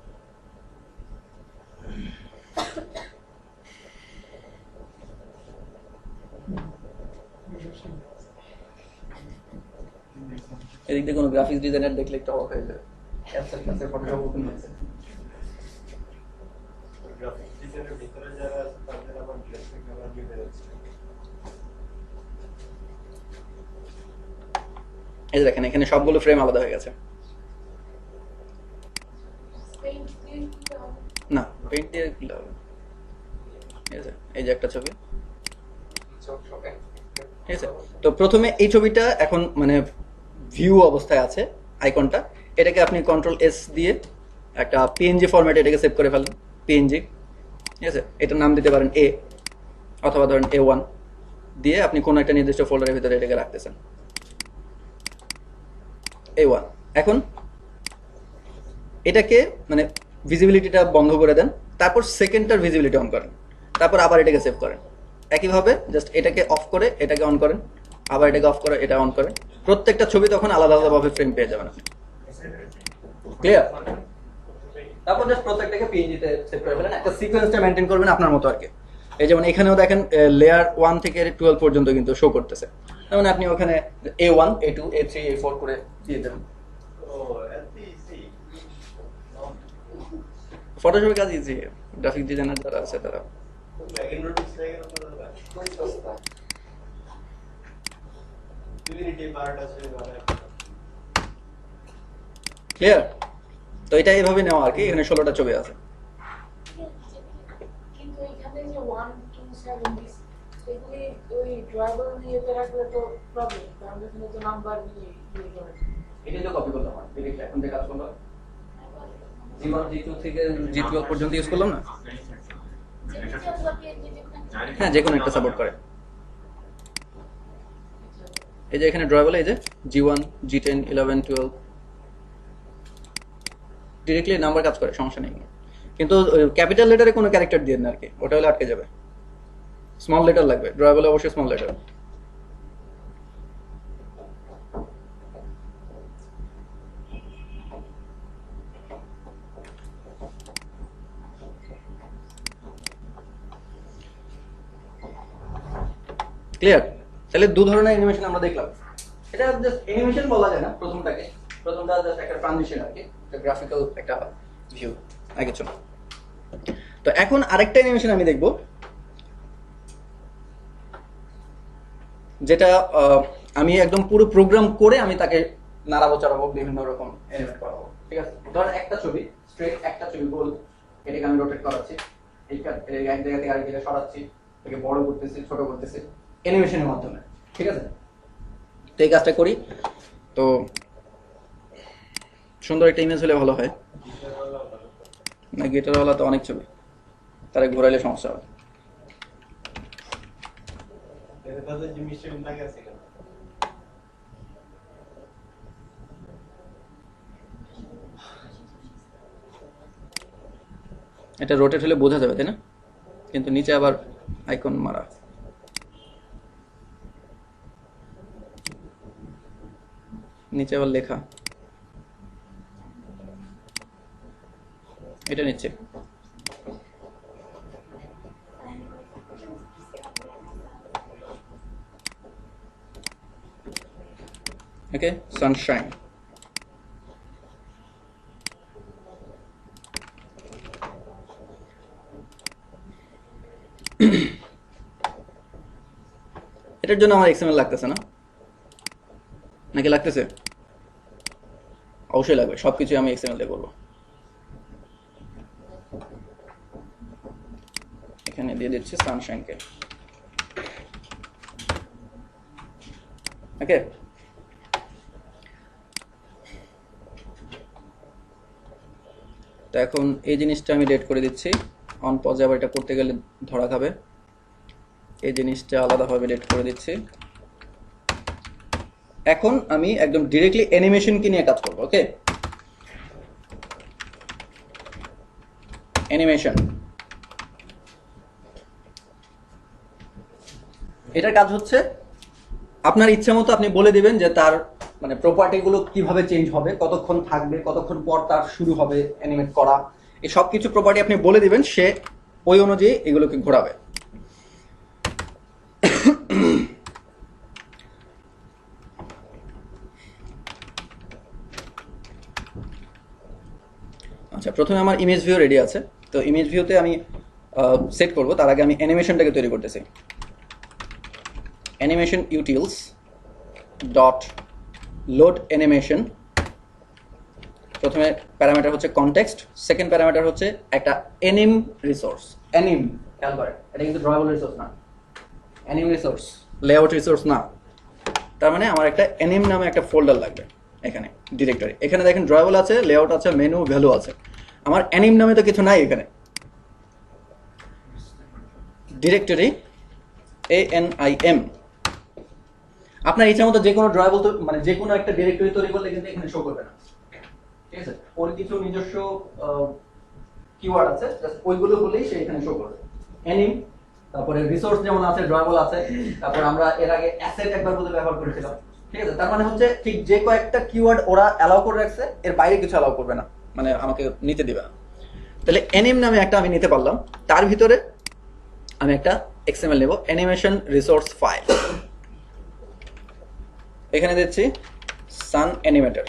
এদিক দিয়ে কোনো গ্রাফিক্স ডিজাইনার দেখলে একটু অবাক হয়ে যাবে, ক্যাপচার ক্যাপচার ফটোশপ ওপেন হয়েছে। গ্রাফিক্স ডিজাইনের ভিতরে যারা আছে তাদের আবার গ্রাফিক কালার দিয়ে যাচ্ছে। এই যে দেখেন এখানে সবগুলো ফ্রেম আলাদা হয়ে গেছে। না, পেইন্ট দিয়ে দিলে হবে। ঠিক আছে, এই যে একটা ছবি, ঠিক আছে? তো প্রথমে এই ছবিটা এখন মানে ভিউ অবস্থায় আছে, আইকনটা, এটাকে আপনি কন্ট্রোল এস দিয়ে একটা পিএনজি ফরম্যাটে এটাকে সেভ করে ফেলেন, পিএনজি, ঠিক আছে? এটার নাম দিতে পারেন এ, অথবা ধরেন A1 দিয়ে আপনি কোনো একটা নির্দিষ্ট ফোল্ডারের ভিতরে এটাকে রাখতেছেন, A1। এখন এটাকে মানে ভিজিবিলিটিটা বন্ধ করে দেন, তারপর সেকেন্ডটার ভিজিবিলিটি অন করেন, তারপর আবার এটাকে সেভ করেন। একইভাবে জাস্ট এটাকে অফ করে এটাকে অন করেন, আবার এটাকে অফ করে এটা অন করেন। প্রত্যেকটা ছবি তখন আলাদা আলাদাভাবে ফ্রেম পেয়ে যাবেন আপনি। ক্লিয়ার? তারপর জাস্ট প্রত্যেকটাকে পিএনজিতে সেভ করে ফেলেন, একটা সিকোয়েন্সটা মেইনটেইন করবেন আপনার মতো আর কি। এই যেমন এখানেও দেখেন লেয়ার 1 থেকে 12 পর্যন্ত কিন্তু শো করতেছে, তার মানে আপনি ওখানে A1 A2 A3 A4 করে দিয়ে দেবেন। ও এত ইজি। ফটোশপের কাজ ইজি, গ্রাফিক ডিজাইনার যারা আছে তারা। ব্যাকএন্ড নোটিস লাগে না দাদা। কোন সস্তা। ইউনিটি পার্ট আছে মানে ক্লিয়ার? তো এটা এইভাবে নেওয়া আর কি। এখানে 16টা ছবি আছে। কিন্তু এখানে যে 1 2 7 দিস এগুলি ওই ড্রাইভার নিয়েতে রাখলে তো প্রবলেম, কারণ এখানে তো নাম্বার নিয়ে করে। এটা তো কপি করলাম আর ডিরেক্টলি এখন যে কাজ করলাম, G1 G2 থেকে G12 পর্যন্ত ইউজ করলাম না? হ্যাঁ, যে কোনো একটা সাপোর্ট করে। এই যে এখানে ড্রয়েবল, এই যে G1 G10 11 12 ডিরেক্টলি নাম্বার কাজ করে, সমস্যা নেই। কিন্তু ক্যাপিটাল লেটারে কোনো ক্যারেক্টার দিয়ে না আর কি, ওটা হলে আটকে যাবে। স্মল লেটার লাগবে, ড্রয়েবলে অবশ্যই স্মল লেটার। ক্লিয়ার? তাহলে দু ধরনের অ্যানিমেশন আমরা দেখলাম। এটা জাস্ট অ্যানিমেশন বলা যায় না প্রথমটাকে, প্রথমটা জাস্ট একটা ট্রানজিশন আর কি, একটা গ্রাফিক্যাল একটা ভিউ আর কিছু না। তো এখন আরেকটা অ্যানিমেশন আমি দেখব, যেটা আমি একদম পুরো প্রোগ্রাম করে আমি তাকে নাড়াবো চাড়াবো, বিভিন্ন রকম অ্যানিমেট করাবো। ঠিক আছে, ধরেন একটা ছবি স্ট্রেট, একটা ছবি গোল, এটাকে আমি রোটেট করাচ্ছি, এক জায়গা থেকে আরেক জায়গায় সরাচ্ছি, এটাকে বড় করতেছি, ছোট করতেছি অ্যানিমেশনের মাধ্যমে। ঠিক আছে, তো এই কাজটা করি। তো সুন্দর একটা ইমেজ হলে ভালো হয় না? গিটারওয়ালা তো অনেক ছবি, তারা ঘোরাইলে সমস্যা হবে। এর কাছে জিনিসটা লাগে আছে কেন? এটা রোটেট হলে বোঝা যাবে, তাই না? কিন্তু নিচে আবার আইকন মারা, নিচে আবার লেখা, এটা নিচে। ওকে, সানশাইন। এটার জন্য আমার এক্সএমএল লাগতেছে না, নাকি লাগতেছে? অবশ্যই লাগবে, সবকিছু আমি এক্সএমএল দিয়ে করবো। এখানে দিয়ে দিচ্ছি সানশাইনকে। ওকে, তো এখন এই জিনিসটা আমি ডেট করে দিচ্ছি। অন পজে আবার এটা করতে গেলে ধরা খাবে। এই জিনিসটা আলাদাভাবে ডেট করে দিচ্ছি। এখন আমি একদম ডিরেক্টলি অ্যানিমেশনকে নিয়ে কাজ করব। ওকে, অ্যানিমেশন, এটার কাজ হচ্ছে আপনার ইচ্ছা মতো আপনি বলে দিবেন যে তার মানে প্রপার্টিগুলো কিভাবে চেঞ্জ হবে, কতক্ষণ থাকবে, কতক্ষণ পর তার শুরু হবে অ্যানিমেট করা, এই সব কিছু প্রপার্টি আপনি বলে দিবেন, সে ওই অনুযায়ী এগুলোকে ঘোরাবে। আচ্ছা, প্রথমে আমার ইমেজ ভিউ রেডি আছে। তো ইমেজ ভিউতে আমি সেট করব, তার আগে আমি অ্যানিমেশনটাকে তৈরি করতেছি। Animation utils dot load animation. প্রথমে প্যারামিটার হচ্ছে কনটেক্সট, সেকেন্ড প্যারামিটার হচ্ছে একটা অ্যানিম রিসোর্স। অ্যানিম, খেয়াল করেন, এটা কিন্তু ড্রয়েবল রিসোর্স না, অ্যানিম রিসোর্স, লেআউট রিসোর্স না। তার মানে আমার একটা অ্যানিম নামে একটা ফোল্ডার লাগবে এখানে, ডিরেক্টরি। এখানে দেখেন ড্রয়েবল আছে, লেআউট আছে, মেনু, ভ্যালু আছে। আমার অ্যানিম নামে তো কিছু নাই এখানে। Directory ANIM। আপনার ইচ্ছা মতো যে কোনো ড্রয়েবল তো মানে যে কোনো একটা ডিরেক্টরি তৈরি করলে কিন্তু এখানে শো করবে না, ঠিক আছে? ওর কিছু নিজস্ব কিওয়ার্ড আছে, জাস্ট ওইগুলো বলেই সে এখানে শো করবে। অ্যানিম, তারপরে রিসোর্স যেমন আছে, ড্রয়েবল আছে, তারপর আমরা এর আগে অ্যাসেট একবার বলে ব্যবহার করেছিলাম, ঠিক আছে? তার মানে হচ্ছে ঠিক যে কয়েকটা কিওয়ার্ড ওরা অ্যালাউ করে রাখছে, এর বাইরে কিছু অ্যালাউ করবে না, মানে আমাকে নিতে দিবে না। তাহলে অ্যানিম নামে একটা আমি নিতে পারলাম, তার ভিতরে আমি একটা এক্সএমএল নেব, অ্যানিমেশন রিসোর্স ফাইল। এখানে দিচ্ছি সান অ্যানিমেটর,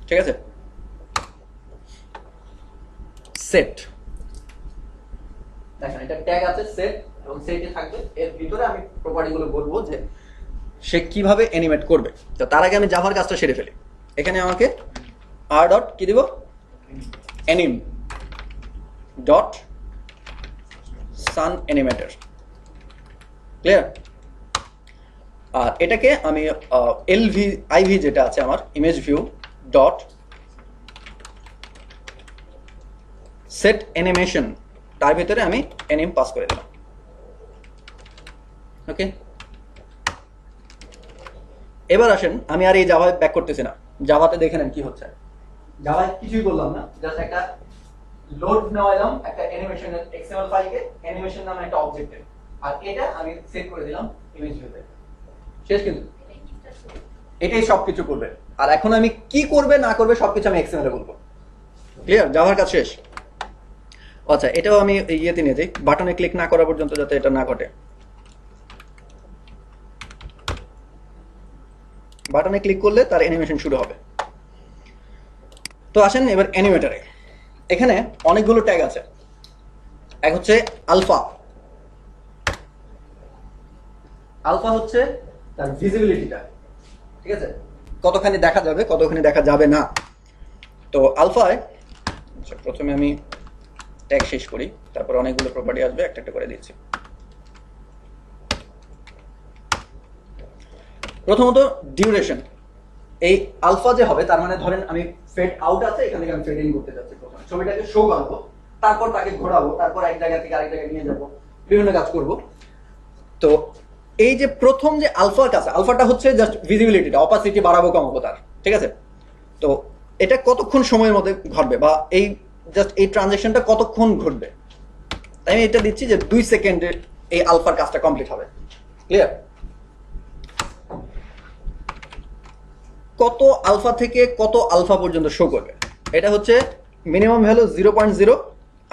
ঠিক আছে? সেট, দেখেন এটা ট্যাগ আছে সেট, এবং সেটে থাকবে, এর ভিতরে আমি প্রপার্টিগুলো বলবো যে সে কিভাবে অ্যানিমেট করবে। তো তার আগে আমি জাভার কাজটা সেরে ফেলি। এখানে আমাকে আর ডট কি দিব, অ্যানিম ডট সান অ্যানিমেটর, ক্লিয়ার? আর এটাকে আমি আইভি যেটা আছে আমার image view dot set animation, তার ভিতরে আমি অ্যানিম পাস করে দিলাম। ওকে, এবার আসেন, আমি আর এই জাভায় ব্যাক করতেছি না। জাভাতে দেখে নেন কি হচ্ছে। জাভায় কিছুই বললাম না, জাস্ট একটা লোড নেওয়ালাম একটা অ্যানিমেশনের এক্সএমএল ফাইলকে, অ্যানিমেশন নামে একটা অবজেক্টে, আর এটা আমি সেট করে দিলাম ইমেজ ভিউতে। শেষ কিন্তু, এটাই সবকিছু করবে। আর এখন আমি কি করবে না করবে সবকিছু আমি এক্সএমএল এ বলবো। ক্লিয়ার? জাভার কাজ শেষ। আচ্ছা, এটাও আমি ইয়েতে নিয়ে যাই, বাটনে ক্লিক না করা পর্যন্ত যাতে এটা না ঘটে। বাটনে ক্লিক করলে তার অ্যানিমেশন শুরু হবে। তো আসেন এবার অ্যানিমেটরে। এখানে অনেকগুলো ট্যাগ আছে। এক হচ্ছে আলফা। আলফা হচ্ছে তার ভিজিবিলিটিটা, ঠিক আছে? কতখানি দেখা যাবে, কতখানি দেখা যাবে না। তো আলফায় প্রথমে আমি ট্যাগ শেষ করি, তারপর অনেকগুলো প্রপার্টি আসবে, একটা একটা করে দিচ্ছি। প্রথমত ডিউরেশন। এই আলফা যে হবে, তার মানে ধরেন আমি ফেড আউট আছে, এখান থেকে আমি ফেড ইন করতে যাচ্ছি। প্রথমে ছবিটাকে শো করবো, তারপর তাকে ঘোরাবো, তারপর এক জায়গা থেকে আরেক জায়গায় নিয়ে যাবো, বিভিন্ন কাজ করব। তো এই যে প্রথম যে আলফাটা আছে, আলফাটা হচ্ছে জাস্ট ভিজিবিলিটিটা, অপাসিটি বাড়াবো কমাবো তার, ঠিক আছে? তো এটা কতক্ষণ সময়ের মধ্যে ঘটবে, বা এই জাস্ট এই ট্রানজেকশনটা কতক্ষণ ঘটবে। তাই আমি এটা দিচ্ছি যে 2 সেকেন্ডে এই আলফার কাজটা কমপ্লিট হবে। ক্লিয়ার? কত আলফা থেকে কত আলফা পর্যন্ত শো করবে, এটা হচ্ছে মিনিমাম ভ্যালু 0.0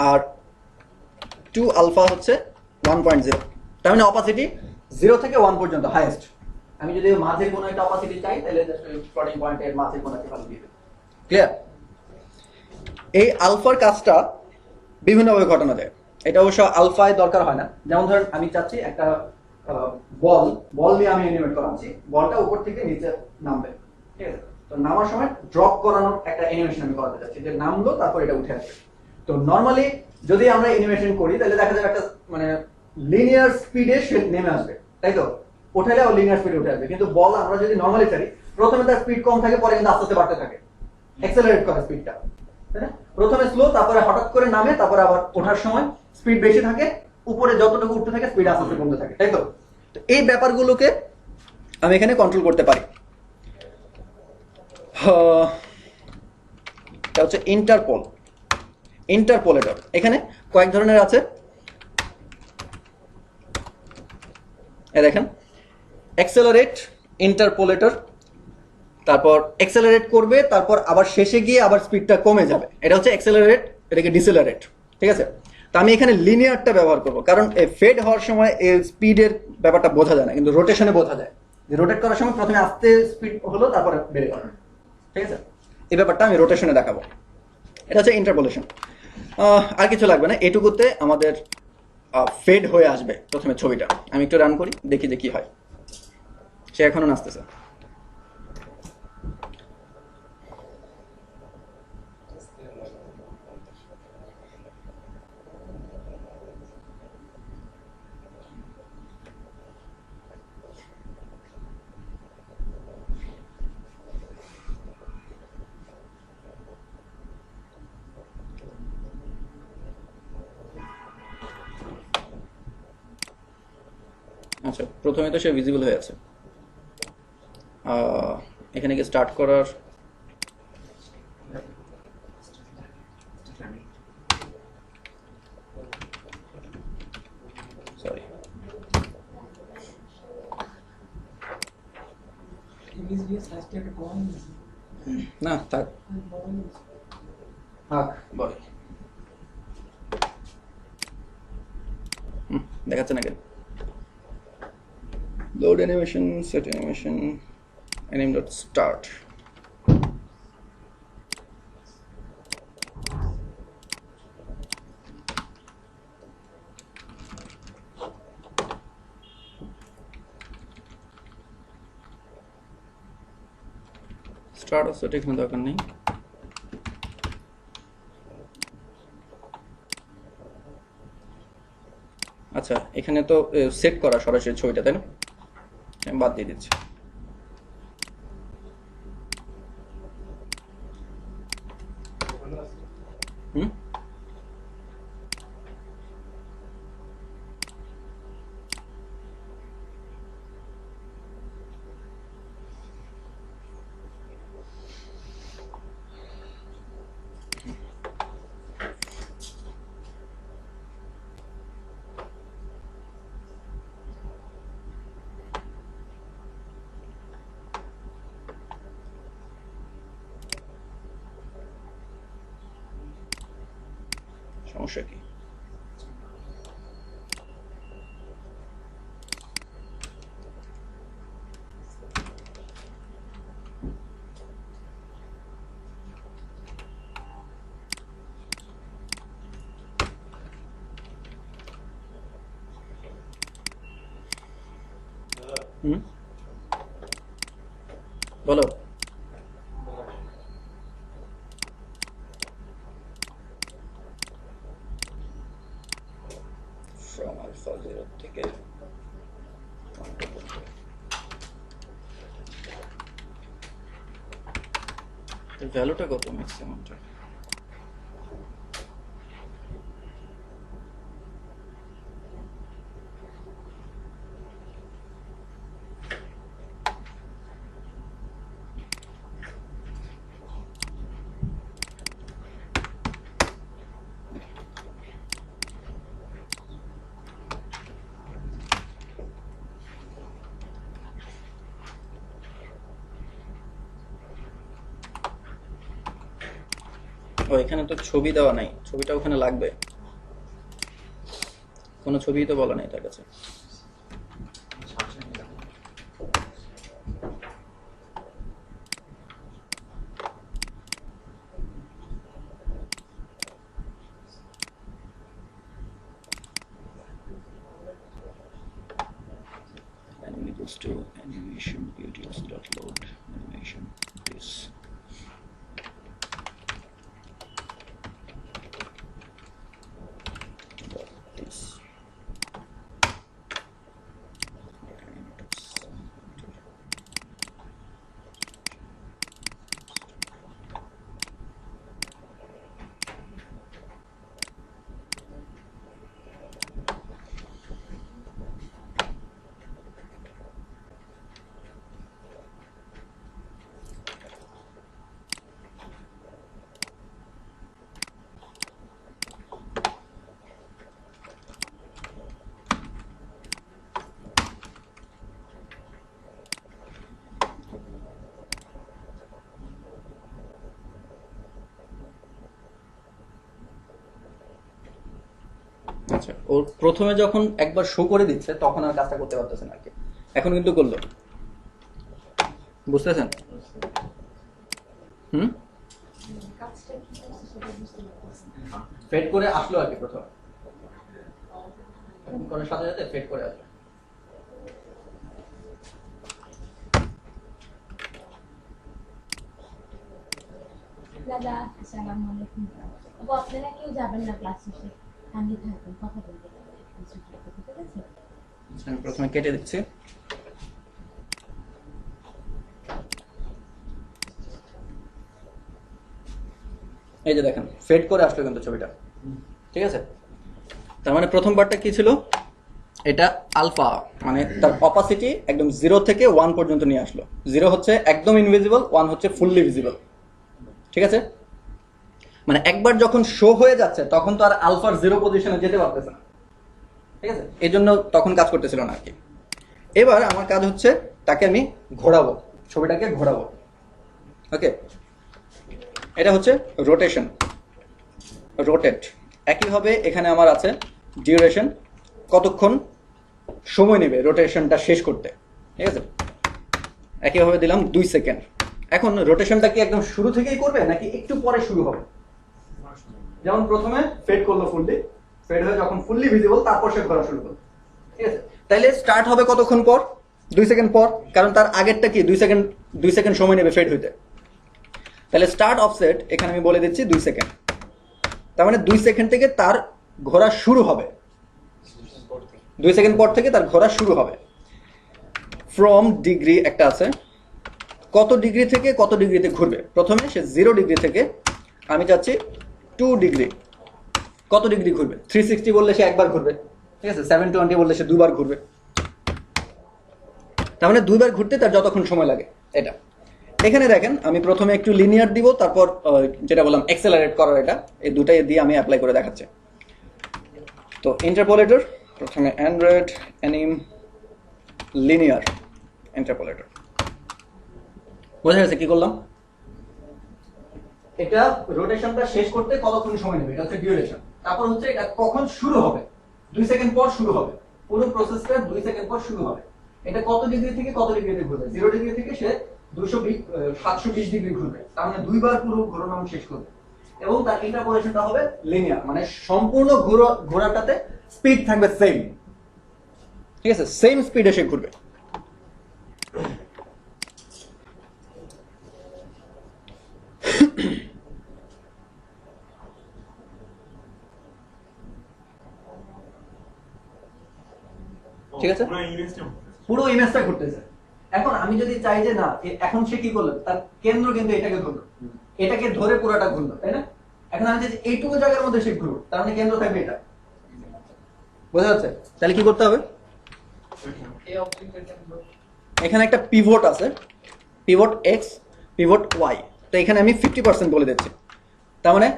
আর 2 আলফা হচ্ছে 1.0। তার মানে অপাসিটি 0 থেকে 1 পর্যন্ত হাইয়েস্ট। আমি যদি মাঝে কোনো একটা অপাসিটি চাই তাহলে জাস্ট ফ্লোটিং পয়েন্টের মাঝে কোনো একটা ভ্যালু দিয়ে দেব। ক্লিয়ার? এই আলফার কাজটা বিভিন্নভাবে ঘটানো যায়। এটা অবশ্য আলফায় দরকার হয় না। যেমন ধরেন আমি চাচ্ছি একটা বল নিয়ে আমি অ্যানিমেট করাচ্ছি, বলটা উপর থেকে নিচে নামবে, ঠিক আছে? তো নামার সময় ড্রপ করানোর একটা অ্যানিমেশন আমি করাতে চাচ্ছি, যে নামলো তারপর এটা উঠে আসবে। তো নর্মালি যদি আমরা অ্যানিমেশন করি তাহলে দেখা যাবে একটা মানে লিনিয়ার স্পিডে সে নেমে আসবে, তাই তো? ওঠালে ও লিনিয়ার স্পিডে উঠে আসবে। কিন্তু বল আমরা যদি নর্মালি চাই, প্রথমে তার স্পিড কম থাকে, পরে কিন্তু আস্তে আস্তে বাড়তে থাকে, অ্যাক্সেলারেট করে স্পিডটা, তাই না? প্রথমে স্লো, তারপরে হঠাৎ করে নামে, তারপরে আবার ওঠার সময় স্পিড বেশি থাকে, উপরে যতটুকু উঠতে থাকে স্পিড আস্তে আস্তে কমতে থাকে, তাই তো? তো এই ব্যাপারগুলোকে আমি এখানে কন্ট্রোল করতে পারি। এটা হচ্ছে ইন্টারপোলেটর। এখানে কয়েক ধরনের আছে, এই দেখেন, অ্যাক্সেলারেট, ইন্টারপোলেটর, তারপর অ্যাক্সেলারেট করবে, তারপর আবার শেষে গিয়ে আবার স্পিডটা কমে যাবে, এটা হচ্ছে অ্যাক্সেলারেট, এটাকে ডিসেলারেট, ঠিক আছে? তো আমি এখানে লিনিয়ারটা ব্যবহার করব, কারণ এই ফেড হওয়ার সময় এই স্পিডের ব্যাপারটা বোঝা যায় না, কিন্তু রোটেশনে বোঝা যায়, যে রোটেট করার সময় প্রথমে আস্তে স্পিড হলো, তারপরে বেড়ে গেল, ঠিক আছে? এই ব্যাপারটা আমি রোটেশনে দেখাবো। এটা হচ্ছে ইন্টারপোলেশন। আর কিছু লাগবে না, এটুকুতে আমাদের ফেড হয়ে আসবে প্রথমে ছবিটা। আমি একটু রান করি, দেখি যে কি হয়। সে এখনো নাচতেছে। আচ্ছা, প্রথমে তো সে ভিজিবল হয়ে আছে। এখানে কি স্টার্ট করার, সরি, না থাক থাক বল, দেখাচ্ছে না কেন? load animation, set animation, anim.start. Start of set এখানে দরকার নেই। আচ্ছা, এখানে তো সেট করা সরাসরি ছবিটা, তাই না? আমি বাদ দিয়ে দিচ্ছি। হুম, সমস্যা কি? হুম, বলো। from alpha 0 থেকে ভ্যালুটা কত ম্যাক্সিমামটা? ও এখানে তো ছবি দেওয়া নাই, ছবিটা ওখানে লাগবে। কোনো ছবি তো বলা নাই তার কাছে। Equals to animation beauties dot load animation this. This. আচ্ছা, ওর প্রথমে যখন একবার শো করে দিচ্ছে তখন আর কাজটা করতে পারতেছে না আর কি। এখন কিন্তু করলো, বুঝতেছেন? কাজটা কি করছে সেটা বুঝতে পারতেছি না। ফেড করে আসলো আর কি প্রথমে, করার সাথে সাথে ফেড করে আসলো। দাদা আসসালামু আলাইকুম। আপু আপনারা কেউ যাবেন না ক্লাস শেষে, সঙ্গে থাকবেন, কথা বলতে ঠিক আছে? আমি প্রথমে কেটে দিচ্ছি। এই যে দেখেন ফেড করে আসলো কিন্তু ছবিটা, ঠিক আছে? তার মানে প্রথম পার্টটা কি ছিল? এটা আলফা, মানে তার অপাসিটি একদম 0 থেকে 1 পর্যন্ত নিয়ে আসলো। 0 হচ্ছে একদম ইনভিজিবল, 1 হচ্ছে ফুললি ভিজিবল, ঠিক আছে? মানে একবার যখন শো হয়ে যাচ্ছে তখন তো আর আলফার 0 পজিশনে যেতে পারতেছে না, ঠিক আছে? এই জন্য তখন কাজ করতেছিল না আর কি। এবার আমার কাজ হচ্ছে তাকে আমি ঘোরাবো, ছবিটাকে ঘোরাবো। ওকে, এটা হচ্ছে রোটেশন, রোটেট। একইভাবে এখানে আমার আছে ডিউরেশন, কতক্ষণ সময় নেবে রোটেশনটা শেষ করতে, ঠিক আছে? একইভাবে দিলাম 2 সেকেন্ড। এখন রোটেশনটা কি একদম শুরু থেকেই করবে নাকি একটু পরে শুরু হবে? যেমন প্রথমে ফেড করলো ফুললি, ফেড হয়ে যখন ফুললি ভিজিবল তারপর সে ঘোরা শুরু করলো, ঠিক আছে? তাইলে স্টার্ট হবে কতক্ষণ পর? 2 সেকেন্ড পর, কারণ তার আগেরটা কি 2 সেকেন্ড সময় নেবে ফেড হইতে। তাহলে স্টার্ট অফসেট এখানে আমি বলে দিচ্ছি 2 সেকেন্ড। তার মানে 2 সেকেন্ড থেকে তার ঘোরা শুরু হবে, 2 সেকেন্ড পর থেকে তার ঘোরা শুরু হবে। ফ্রম ডিগ্রি একটা আছে, কত ডিগ্রি থেকে কত ডিগ্রিতে ঘুরবে। প্রথমে সে 0 ডিগ্রি থেকে আমি চাচ্ছি 2 ডিগ্রি, কত ডিগ্রি ঘুরবে? 360 বললে সে একবার ঘুরবে, ঠিক আছে? 720 বললে সে দুবার ঘুরবে। তার মানে 2 বার ঘুরতে তার যতক্ষণ সময় লাগে এটা। এখানে দেখেন আমি প্রথমে একটু লিনিয়ার দিব, তারপর যেটা বললাম এক্সেলারেট করার, এটা এই দুটাই দিয়ে আমি অ্যাপ্লাই করে দেখাচ্ছি। তো ইন্টারপোলেটর, প্রথমে অ্যান্ড্রয়েড অ্যানিম লিনিয়ার ইন্টারপোলেটর। বোঝা গেছে কি করলাম? এটা রোটেশনটা শেষ করতে কতক্ষণ সময় নেবে, এটা হচ্ছে ডিউরেশন। তারপর হচ্ছে এটা কখন শুরু হবে, 2 সেকেন্ড পর শুরু হবে, পুরো প্রসেসটা 2 সেকেন্ড পর শুরু হবে। এটা কত ডিগ্রি থেকে কত ডিগ্রিতে ঘুরবে? 0 ডিগ্রি থেকে সে 720 ডিগ্রি ঘুরবে, তার মানে 2 বার পুরো ঘোরানো শেষ করবে। এবং তার ইন্টারপোলেশনটা হবে লিনিয়ার, মানে সম্পূর্ণ ঘোরাটাতে স্পিড থাকবে সেম, ঠিক আছে? সেম স্পিডে সে ঘুরবে। ঠিক আছে, পুরো ইমেজটা ঘুরতেছে। এখন আমি যদি চাই যে না, এখন সে কি করলো, তার কেন্দ্র কিন্তু এটাকে ধরলো, এটাকে ধরে পুরোটা ঘুরলো, তাই না? এখন আমি যদি এইটুকু জায়গার মধ্যে সে ঘুরবো, তার মানে কেন্দ্র থাকবে এটা। বোঝা যাচ্ছে? তাহলে কি করতে হবে? এখানে একটা পিভট আছে, পিভট এক্স, পিভট ওয়াই। তো এখানে আমি 50% বলে দিচ্ছি। তার মানে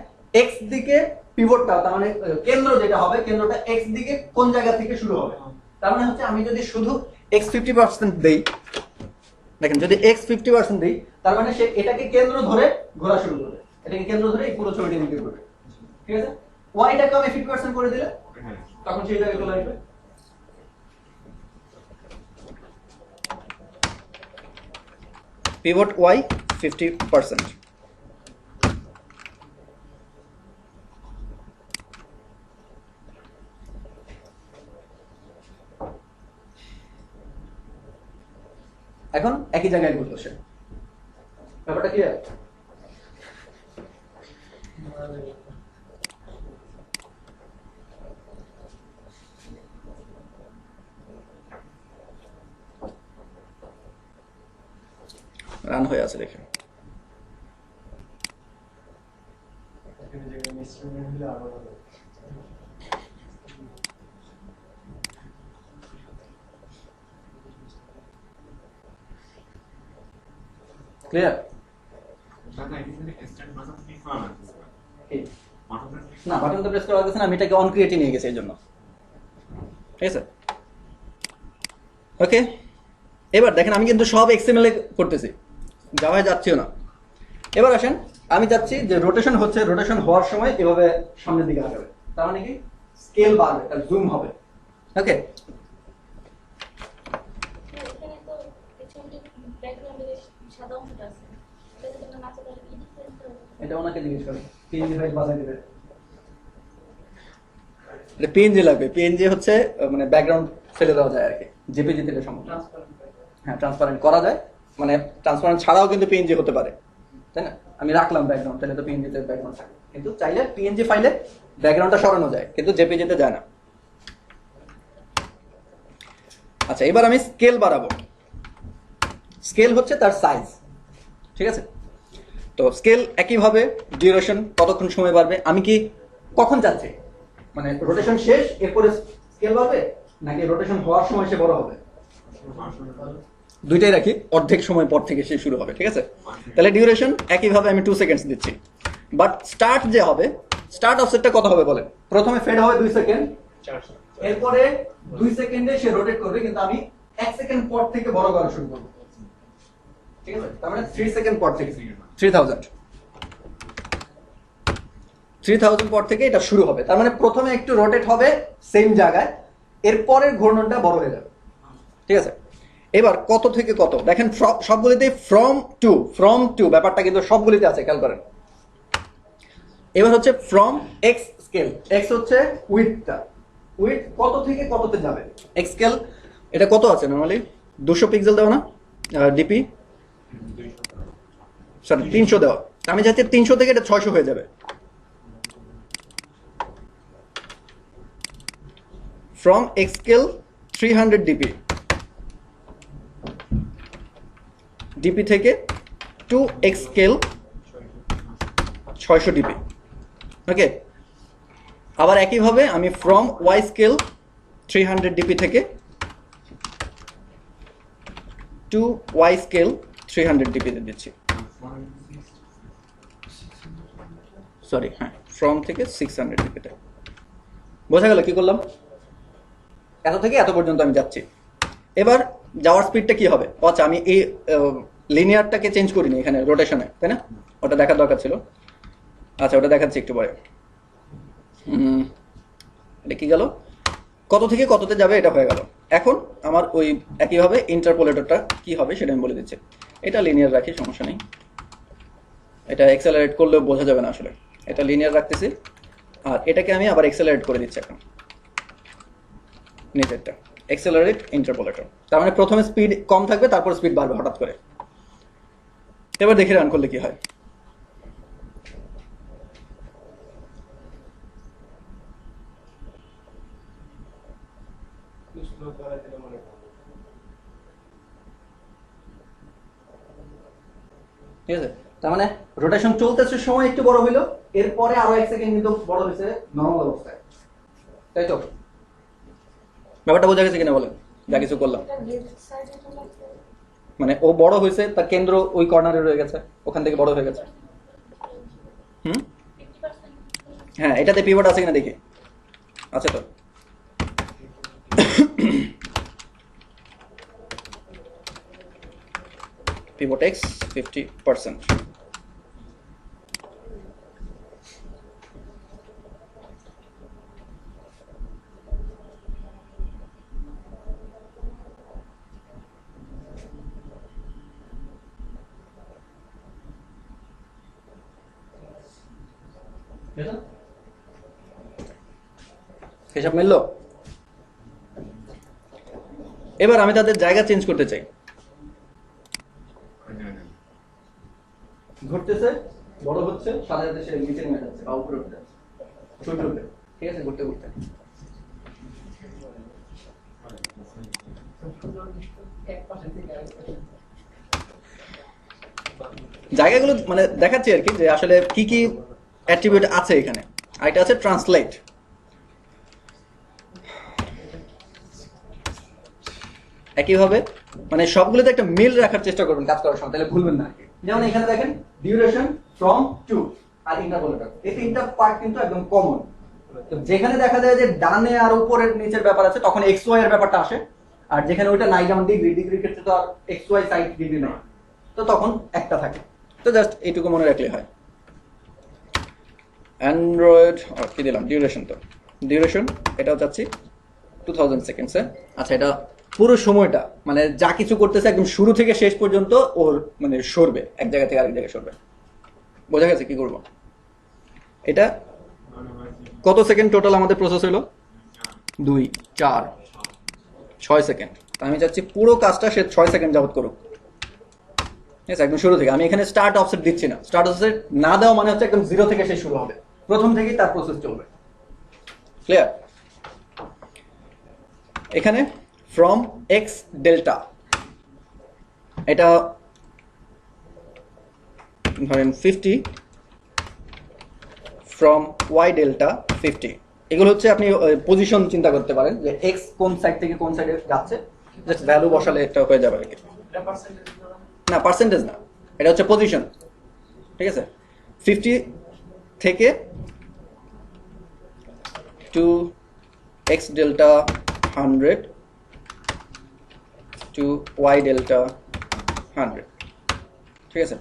এক্স দিকে পিভটটা, তার মানে কেন্দ্র যেটা হবে, কেন্দ্রটা এক্স দিকে কোন জায়গা থেকে শুরু হবে। তার মানে হচ্ছে আমি যদি শুধু এক্স 50% দেই, দেখেন যদি এক্স 50% দেই, তার মানে সে এটাকে কেন্দ্র ধরে ঘোরা শুরু করবে এটাকে কেন্দ্র ধরে এই পুরো ছবিটি নিতে করবে, ঠিক আছে? ওয়াইটাকে আমি 50% করে দিলে হ্যাঁ তখন সেই জায়গায় চলে আসবে। Pivot Y 50%। এখন একই জায়গায় ঘুরলো সে, ব্যাপারটা ক্লিয়ার? রান হয়ে আছে দেখে। এখানে জায়গায় মিশ্রণ হলে আরো ভালো। ক্লিয়ার? দাদা এখানে স্ট্যান্ড বাটন ক্লিক করা লাগছে কি বাটনটা না, বাটন তো প্রেস করা লাগছে না, আমি এটাকে অন ক্রিয়েটে নিয়ে গেছি এই জন্য, ঠিক আছে? ওকে, এবার দেখেন আমি কিন্তু সব এক্সএমএল এ করতেছি, জাভায় যাচ্ছিও না। এবার আসেন, আমি চাচ্ছি যে রোটেশন হচ্ছে, রোটেশন হওয়ার সময় এভাবে সামনের দিকে আগাবে, তার মানে কি স্কেল বাড়বে, তার জুম হবে। ওকে, এখানে তো পেছনটা ব্যাকগ্রাউন্ডে সাদা অংশটা আছে, এটা যদি আমরা নাচে তাহলে কি ডিফারেন্স হবে? এটা ওনাকে জিজ্ঞেস করো, পিএনজি ফাইল বাজাই দেবে। এটা পিএনজি লাগবে, পিএনজি হচ্ছে মানে ব্যাকগ্রাউন্ড ফেলে দেওয়া যায় আর কি, জেপিজি তে সম্ভব। হ্যাঁ, ট্রান্সপারেন্ট করা যায়, মানে ট্রান্সপারেন্ট ছাড়াও কিন্তু পিএনজি হতে পারে, তাই না? আমি রাখলাম ব্যাকগ্রাউন্ড, তাহলে তো পিএনজি তে ব্যাকগ্রাউন্ড থাকে, কিন্তু চাইলে পিএনজি ফাইলে ব্যাকগ্রাউন্ডটা সরানো যায়, কিন্তু জেপিজি তে যায় না। আচ্ছা, এবার আমি স্কেল বাড়াবো। স্কেল হচ্ছে তার সাইজ, ঠিক আছে? তো স্কেল একইভাবে ডিউরেশন কতক্ষণ সময় বাড়বে, আমি কি কখন যাচ্ছে, মানে রোটেশন শেষ এরপরে স্কেল বাড়বে নাকি রোটেশন হওয়ার সময় সে বড় হবে? দুইটাই রাখি, অর্ধেক সময় পর থেকে সে শুরু হবে, ঠিক আছে? তাহলে ডিউরেশন একইভাবে আমি 2 সেকেন্ডস দিচ্ছি, বাট স্টার্ট যে হবে, স্টার্ট অফসেটটা কত হবে বলেন? প্রথমে ফেড হবে 2 সেকেন্ড, এরপরে 2 সেকেন্ডে সে রোটেট করবে, কিন্তু আমি 1 সেকেন্ড পর থেকে বড় করা শুরু করব, ঠিক আছে? তার মানে 3 সেকেন্ড পর থেকে 3000 পর থেকে এটা শুরু হবে। তার মানে প্রথমে একটু রোটেট হবে সেম জায়গায়, এরপরের ঘূর্ণনটা বড় হয়ে যাবে, ঠিক আছে? এবার কত থেকে কত দেখেন, সবগুলিতে ফ্রম টু ব্যাপারটা কিন্তু সবগুলিতে আছে, খেয়াল করেন। এবার হচ্ছে ফ্রম এক্স স্কেল, এক্স হচ্ছে উইডথটা, উইডথ কত থেকে কততে যাবে? এক্স স্কেল এটা কত আছে নরমালি? 200 পিক্সেল দেওয়া না, ডিপি সরি 300 দেওয়া, আমি চাচ্ছি 300 থেকে এটা 600 হয়ে যাবে। From x scale 300 DP, DP থেকে টু এক্স স্কেল 600 ডিপি। ওকে, আবার একইভাবে আমি ফ্রম ওয়াই স্কেল 300 ডিপি থেকে টু ওয়াই স্কেল 300 ডিপিতে দিচ্ছি, সরি হ্যাঁ, ফ্রম থেকে 600 ডিপিতে। বোঝা গেল কি করলাম? এত থেকে এত পর্যন্ত আমি যাচ্ছি। এবার যাওয়ার স্পিডটা কি হবে? আচ্ছা, আমি এই লিনিয়ারটাকে চেঞ্জ করিনি এখানে রোটেশনে, তাই না? ওটা দেখার দরকার ছিল। আচ্ছা, ওটা দেখাচ্ছি একটু পরে। এটা কি গেল, কত থেকে কততে যাবে এটা হয়ে গেল। এখন আমার ওই একইভাবে ইন্টারপোলেটরটা কি হবে সেটা আমি বলে দিচ্ছি। এটা লিনিয়ার রাখি, সমস্যা নেই, এটা এক্সেলারেট করলেও বোঝা যাবে না আসলে। এটা লিনিয়ার রাখতেছি, আর এটাকে আমি আবার এক্সেলারেট করে দিচ্ছি এখন, নিচেরটা এক্সেলারেট ইন্টারপোলেটর। তার মানে প্রথমে স্পিড কম থাকবে, তারপর স্পিড বাড়বে হঠাৎ করে। এবার দেখি রান করলে কি হয়। স্লো করা দিলে মনে করো ঠিক আছে? তার মানে রোটেশন চলতেছে সময় একটু বড় হইলো, এরপরে আরো 1 সেকেন্ড কিন্তু বড় হয়েছে নরমাল অবস্থায়, তাই তো? ব্যাপারটা বোঝা গেছে কিনা বলেন? যা কিছু করলাম, মানে ও বড় হয়েছে, তার কেন্দ্র ওই কর্নারে রয়ে গেছে, ওখান থেকে বড় হয়ে গেছে। হ্যাঁ, এটাতে পিভট আছে কিনা দেখি, আছে তো। Pivot x 50%। হিসাব মিলল? এবার আমি তাদের জায়গা চেঞ্জ করতে চাই। ঘুরতেছে, বড় হচ্ছে, সাথে সাথে সে নিচে নেমে যাচ্ছে বা উপরে উঠে যাচ্ছে, ছোট উঠে, ঠিক আছে, ঘুরতে ঘুরতে। জায়গাগুলো মানে দেখাচ্ছি আর কি, যে আসলে কি কি অ্যাট্রিবিউট আছে এখানে। আর এটা আছে ট্রান্সলেট। একইভাবে মানে সবগুলোতে একটা মিল রাখার চেষ্টা করবেন কাজ করার সময়, তাহলে ভুলবেন না। যেমন এখানে দেখেন ডিউরেশন ফ্রম টু আর ইন্টারপোলেটর, এই তিনটা পার্ট কিন্তু একদম কমন। তো যেখানে দেখা যায় যে ডানে আর উপরের নিচের ব্যাপার আছে, তখন এক্স ওয়াই এর ব্যাপারটা আসে। আর যেখানে ওইটা নাই, যেমন ডিগ্রির ক্ষেত্রে তো আর এক্স ওয়াই সাইড ডিগ্রি নাই, তো তখন একটা থাকে। তো জাস্ট এইটুকু মনে রাখলে হয়। অ্যান্ড্রয়েড কি দিলাম, ডিউরেশন, তো ডিউরেশন এটাও চাচ্ছি 2000 সেকেন্ডসে। আচ্ছা, এটা পুরো সময়টা মানে যা কিছু করতেছে একদম শুরু থেকে শেষ পর্যন্ত ওর মানে সরবে, এক জায়গা থেকে আরেক জায়গায় সরবে। বোঝা গেছে কি করব? এটা কত সেকেন্ড টোটাল আমাদের প্রসেস হলো? 2, 4, 6 সেকেন্ড। আমি চাচ্ছি পুরো কাজটা সে 6 সেকেন্ড যাবত করুক। ঠিক আছে, একদম শুরু থেকে। আমি এখানে স্টার্ট অফসেট দিচ্ছি না। স্টার্ট অফসেট না দেওয়া মানে হচ্ছে একদম জিরো থেকে সে শুরু হবে, প্রথম থেকেই তার প্রসেস চলবে। ক্লিয়ার? এখানে ফ্রম এক্স ডেল্টা, এটা ধরেন 50, ফ্রম ওয়াই ডেল্টা 50। এগুলো হচ্ছে আপনি পজিশন চিন্তা করতে পারেন যে এক্স কোন সাইড থেকে কোন সাইডে যাচ্ছে, জাস্ট ভ্যালু বসালে এটা হয়ে যাবে আর কি। না, পার্সেন্টেজ না, এটা হচ্ছে পজিশন। ঠিক আছে, 50 থেকে to X delta 100 to Y delta 100। ঠিক আছে,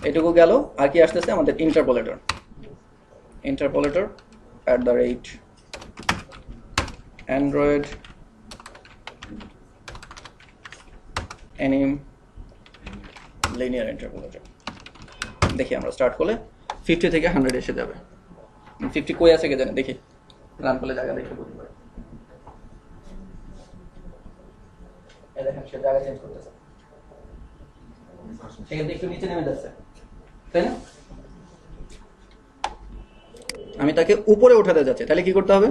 এটুকু গেল। আর কি আসতেছে আমাদের? Interpolator. Interpolator @ android anim linear interpolator. দেখি আমরা স্টার্ট করলে 50 থেকে 100 এসে যাবে। 50 কই আছে কে জানে, দেখি রান করলে জায়গা দেখে বুঝতে পারি। এই দেখেন সে জায়গা চেঞ্জ করতেছে, সেখান থেকে একটু নিচে নেমে যাচ্ছে, তাই না? আমি তাকে উপরে উঠাতে যাচ্ছি, তাহলে কি করতে হবে?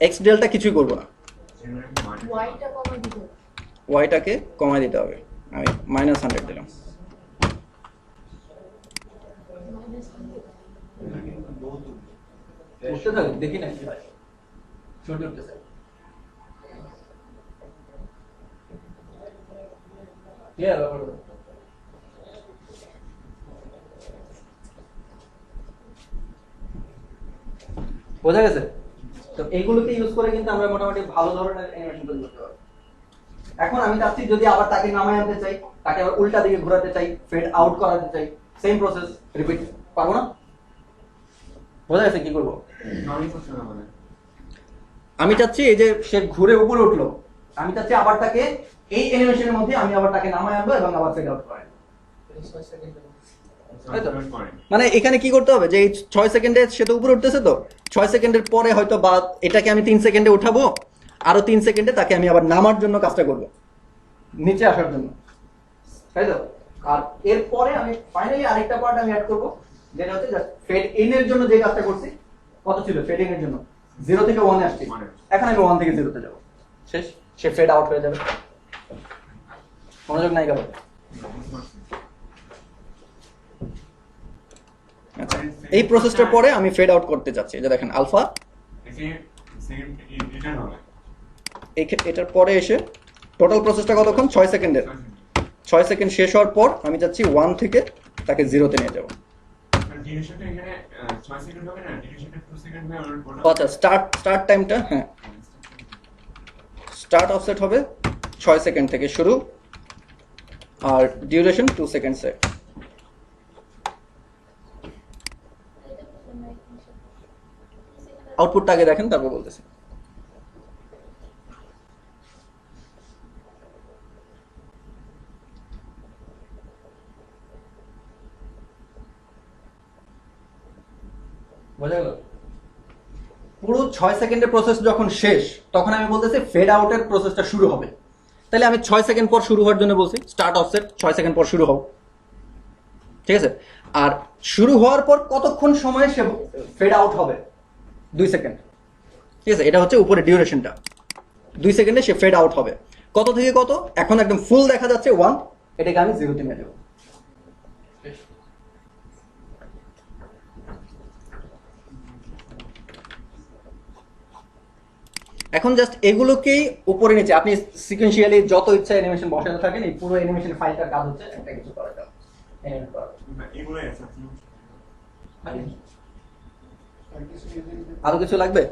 এক্স ডেল্টা কিছুই করবো না, ওয়াইটা কমে দিতে ওয়াইটাকে কমায় দিতে হবে। আমি -100 দিলাম। উঠতে থাকুক, দেখি না কি হয়। ছোট উঠতেছে, ক্লিয়ার ব্যাপারটা? বোঝা গেছে? তো এইগুলোকে ইউজ করে কিন্তু আমরা মোটামুটি ভালো ধরনের অ্যানিমেশন তৈরি করতে পারবো। এখন আমি চাচ্ছি যদি আবার তাকে নামায় আনতে চাই, তাকে আবার উল্টা দিকে ঘোরাতে চাই, ফেড আউট করাতে চাই, সেম প্রসেস রিপিট, পারবো না? বোঝা গেছে কি করবো? আমি চাচ্ছি এই যে সে ঘুরে উপরে উঠলো, আমি চাচ্ছি আবার তাকে এই অ্যানিমেশনের মধ্যে আমি আবার তাকে নামায় আনবো এবং আবার ফেড আউট করাই। মানে এখানে কি করতে হবে যে এই 6 সেকেন্ডে সে তো উপরে উঠতেছে, তো 6 সেকেন্ডের পরে হয়তো বা এটাকে আমি 3 সেকেন্ডে উঠাবো, আরো 3 সেকেন্ডে তাকে আমি আবার নামার জন্য কাজটা করব, নিচে আসার জন্য, তাই তো? আর এরপরে আমি ফাইনালি আরেকটা পার্ট আমি অ্যাড করব, যেটা হচ্ছে জাস্ট ফেড ইন এর জন্য যে কাজটা করছি। কত ছিল ফেড ইন এর জন্য? 0 থেকে 1 এ আসছি, এখন আমি 1 থেকে 0 তে যাব, শেষ। সে ফেড আউট হয়ে যাবে। মনোযোগ নাই কারো? আচ্ছা, এই প্রসেসটার পরে আমি ফেড আউট করতে যাচ্ছি। এই যে দেখেন আলফা, এটার পরে এসে টোটাল প্রসেসটা কতক্ষণ? 6 সেকেন্ডের। 6 সেকেন্ড শেষ হওয়ার পর আমি যাচ্ছি 1 থেকে তাকে 0 তে নিয়ে যাব। আচ্ছা, স্টার্ট টাইমটা, হ্যাঁ, স্টার্ট অফসেট হবে 6 সেকেন্ড থেকে শুরু, আর ডিউরেশন 2 সেকেন্ডসে। আউটপুটটা আগে দেখেন, তারপর বলতেছি। বোঝা গেল? পুরো 6 সেকেন্ডের প্রসেস যখন শেষ তখন আমি বলতেছি ফেড আউটের প্রসেসটা শুরু হবে। তাহলে আমি 6 সেকেন্ড পর শুরু হওয়ার জন্য বলছি স্টার্ট অফসেট 6 সেকেন্ড পর শুরু হোক, ঠিক আছে? আর শুরু হওয়ার পর কতক্ষণ সময়ে সে ফেড আউট হবে? 2 সেকেন্ড, ঠিক আছে? এটা হচ্ছে উপরে ডিউরেশনটা, 2 সেকেন্ডে সে ফেড আউট হবে। কত থেকে কত? এখন একদম ফুল দেখা যাচ্ছে 1, এটাকে আমি 0 নিয়ে দেবো। এখন জাস্ট এগুলোকেই উপরে নিচে আপনি সিকোয়েন্সিয়ালি যত ইচ্ছা অ্যানিমেশন বসাতে থাকেন, এই পুরো অ্যানিমেশন ফাইলটার কাজ হচ্ছে একটা কিছু করা যাবে, অ্যানিমেট করা। এগুলোই আছে আরো কিছু লাগবে?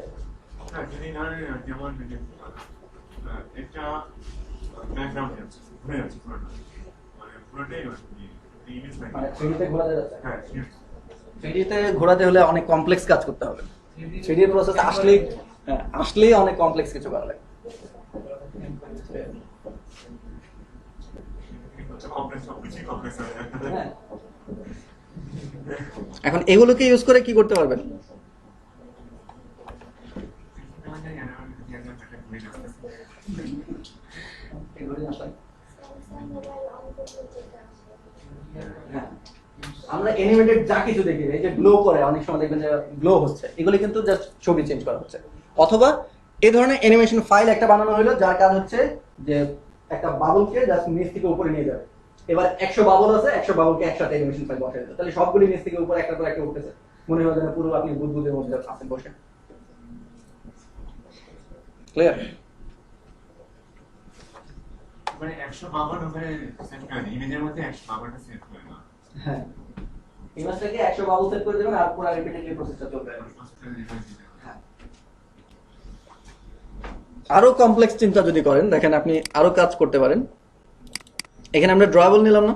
হ্যাঁ, যদি না যেমন একটা ব্যাকগ্রাউন্ড আছে ঘুরে যাচ্ছে পুরোটা, মানে পুরোটাই ইমেজ মানে 3D তে ঘোরাতে যাচ্ছে। হ্যাঁ 3D তে ঘোরাতে হলে অনেক কমপ্লেক্স কাজ করতে হবে। 3D এর প্রসেস আসলেই অনেক কমপ্লেক্স কিছু করা লাগে। কমপ্লেক্স সবকিছুই কমপ্লেক্স হয়ে যায়। হ্যাঁ। এখন এগুলোকে ইউজ করে কি করতে পারবেন? হ্যাঁ। আমরা অ্যানিমেটেড যা কিছু দেখি, এই যে গ্লো করে, অনেক সময় দেখবেন যে গ্লো হচ্ছে, এগুলি কিন্তু জাস্ট ছবি চেঞ্জ করা হচ্ছে। অথবা এই ধরনের অ্যানিমেশন ফাইল একটা বানানো হলো যার কাজ হচ্ছে যে একটা বাবলকে জাস্ট নিচ থেকে উপরে নিয়ে যাবে। এবার 100 বাবল আছে, 100 বাবলকে একসাথে অ্যানিমেশন ফাইল বসাই দিতে, তাহলে সবগুলি নিচ থেকে উপরে একটা করে একটা উঠতেছে, মনে হয় যেন পুরো আপনি বুদবুদের মধ্যে আছেন বসে। ক্লিয়ার? মানে 100 বাবার ওখানে সেট করে দিই, ইমেজের মধ্যে 100 বাবারটা সেট করে না। হ্যাঁ, ইমেজটাকে 100 বাবল সেট করে দেবেন আর পুরো রিপিটেডলি প্রসেসটা চলবে। হ্যাঁ। আরো কমপ্লেক্স চিন্তা যদি করেন, দেখেন আপনি আরো কাজ করতে পারেন। এখানে আমরা ড্রয়াবল নিলাম না?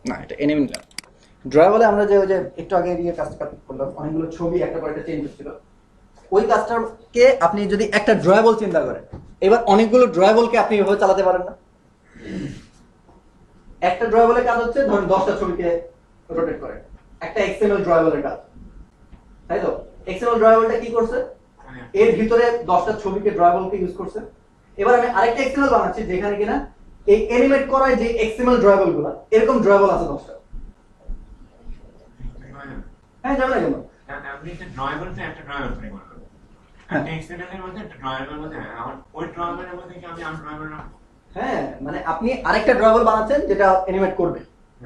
না, এটা এনিমে নিলাম। ড্রয়াবলে আমরা যে ওই যে একটু আগে দিয়ে কাজটা করলাম, অনেকগুলো ছবি একটা পর একটা চেঞ্জ হচ্ছিল, ওই কাজটাকে আপনি যদি একটা ড্রয়াবল চিন্তা করেন, এবার অনেকগুলো ড্রয়াবলকে আপনি এভাবে চালাতে পারেন না? একটা ড্রয়াবলের কাজ হচ্ছে ধরুন 10টা ছবিকে রোটেট করে, একটা এক্সএমএল ড্রয়াবলের কাজ, তাই তো? এক্সএমএল ড্রয়াবলটা কি করছে? এর ভিতরে 10টা ছবিকে ড্রয়াবলকে ইউজ করছে। এবার আমি আরেকটা এক্সএমএল বানাচ্ছি যেখানে কিনা এই অ্যানিমেট করায় যে এক্সএমএল ড্রয়াবল গুলো, এরকম ড্রয়াবল আছে 10টা। হ্যাঁ, যাবে না কেন? আপনি একটা ড্রয়াবলটা একটা ড্রয়াবল তৈরি করবেন, একটা এক্সটেনশনের মধ্যে একটা ড্রয়াবল মধ্যে, আমার ওই ড্রয়াবলের মধ্যে কি আমি আর ড্রয়াবল রাখবো? হ্যাঁ, মানে আপনি আরেকটা ড্রয়াবল বানাচ্ছেন যেটা অ্যানিমেট করবে,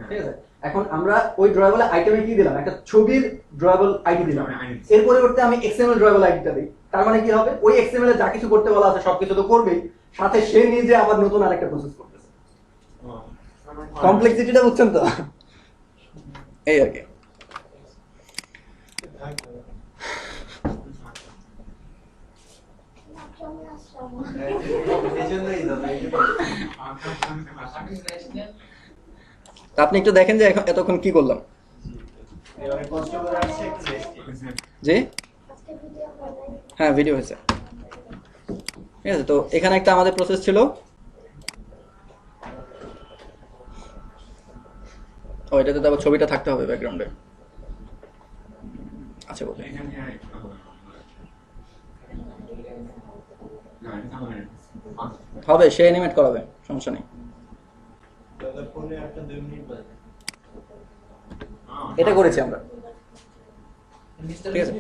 ঠিক আছে? এখন আমরা ওই ড্রয়াবলে আইটেমে কি দিলাম? একটা ছবির ড্রয়াবল আইডি দিলাম। এর পরিবর্তে আমি এক্সএমএল ড্রয়াবল আইডিটা দিই। তার মানে কি হবে? ওই এক্সএমএল এ যা কিছু করতে বলা আছে সবকিছু তো করবেই, সাথে সে নিজে আবার নতুন আরেকটা প্রসেস করতেছে। কমপ্লেক্সিটিটা বুঝছেন তো? এই আর কি। তা আপনি একটু দেখেন যে এতক্ষণ কি করলাম। অনেক কষ্ট করে আসছে, একটু রেস্ট। জি, হ্যাঁ, ভিডিও হয়েছে, ঠিক আছে? তো এখানে একটা আমাদের প্রসেস ছিল, ও এটাতে তো আবার ছবিটা থাকতে হবে ব্যাকগ্রাউন্ডে। আচ্ছা, বলতে হবে, সে অ্যানিমেট করাবে, সমস্যা নেই। দাদা ফোনে একটা 2 মিনিট বাজে। এটা করেছি আমরা, ঠিক আছে?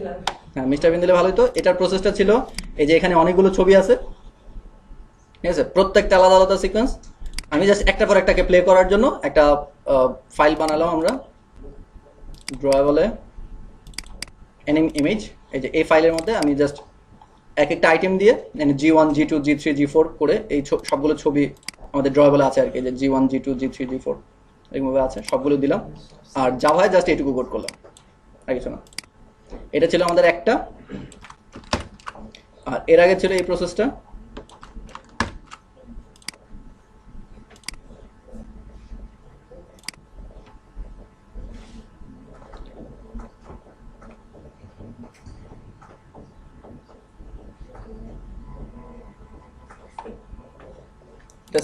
হ্যাঁ, মিস্টার বিন দিলে ভালোই তো। এটার প্রসেসটা ছিল এই যে এখানে অনেকগুলো ছবি আছে, ঠিক আছে? প্রত্যেকটা আলাদা আলাদা সিকোয়েন্স। আমি জাস্ট একটা পর একটাকে প্লে করার জন্য একটা ফাইল বানালাম আমরা ড্রয়াবলে, অ্যানিম ইমেজ। এই যে এই ফাইলের মধ্যে আমি জাস্ট এক একটা আইটেম দিয়ে G1 G2 G3 G4 করে এই সবগুলো ছবি আমাদের ড্রয়াবলে আছে আর কি, যে G1 G2 G3 G4 এরকমভাবে আছে, সবগুলো দিলাম। আর জাভায় জাস্ট এইটুকু কোড করলাম, আর কিছু না। এটা ছিল আমাদের একটা। আর এর আগে ছিল এই প্রসেসটা,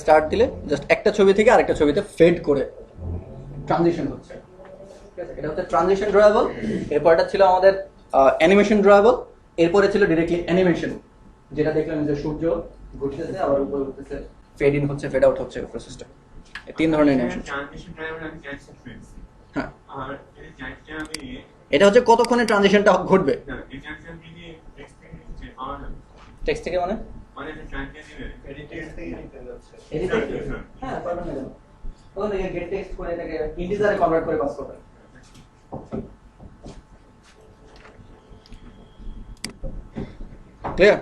স্টার্ট দিলে জাস্ট একটা ছবি থেকে আরেকটা ছবিতে ফেড করে ট্রানজিশন হচ্ছে, ঠিক আছে? এটা হচ্ছে ট্রানজিশন ড্রয়েবল, এরপরটা ছিল আমাদের অ্যানিমেশন ড্রয়েবল, এরপরে ছিল ডিরেক্টলি অ্যানিমেশন, যেটা দেখলাম যে সূর্য ঘুরতেছে আবার উপরে উঠতেছে, ফেড ইন হচ্ছে ফেড আউট হচ্ছে প্রসেসটা। এই তিন ধরনের অ্যানিমেশন। ট্রানজিশন ড্রাইভার আমি ক্যান্সেল ফ্রেন্ডস হ্যাঁ, আর এই ক্যান্সেল আমি এটা হচ্ছে কতক্ষণে ট্রানজিশনটা ঘটবে। এই ক্যান্সেল যদি টেক্সট থেকে যে পাওয়া যাবে টেক্সট থেকে মানে মানে ট্রানজিশন দিবে এডিটিং থেকে নিতে যাচ্ছে এডিটর, হ্যাঁ পারবেন না কেন, ওখান থেকে গেট টেক্সট করে এটাকে ইন্টিজারে কনভার্ট করে পাস করবেন। ক্লিয়ার?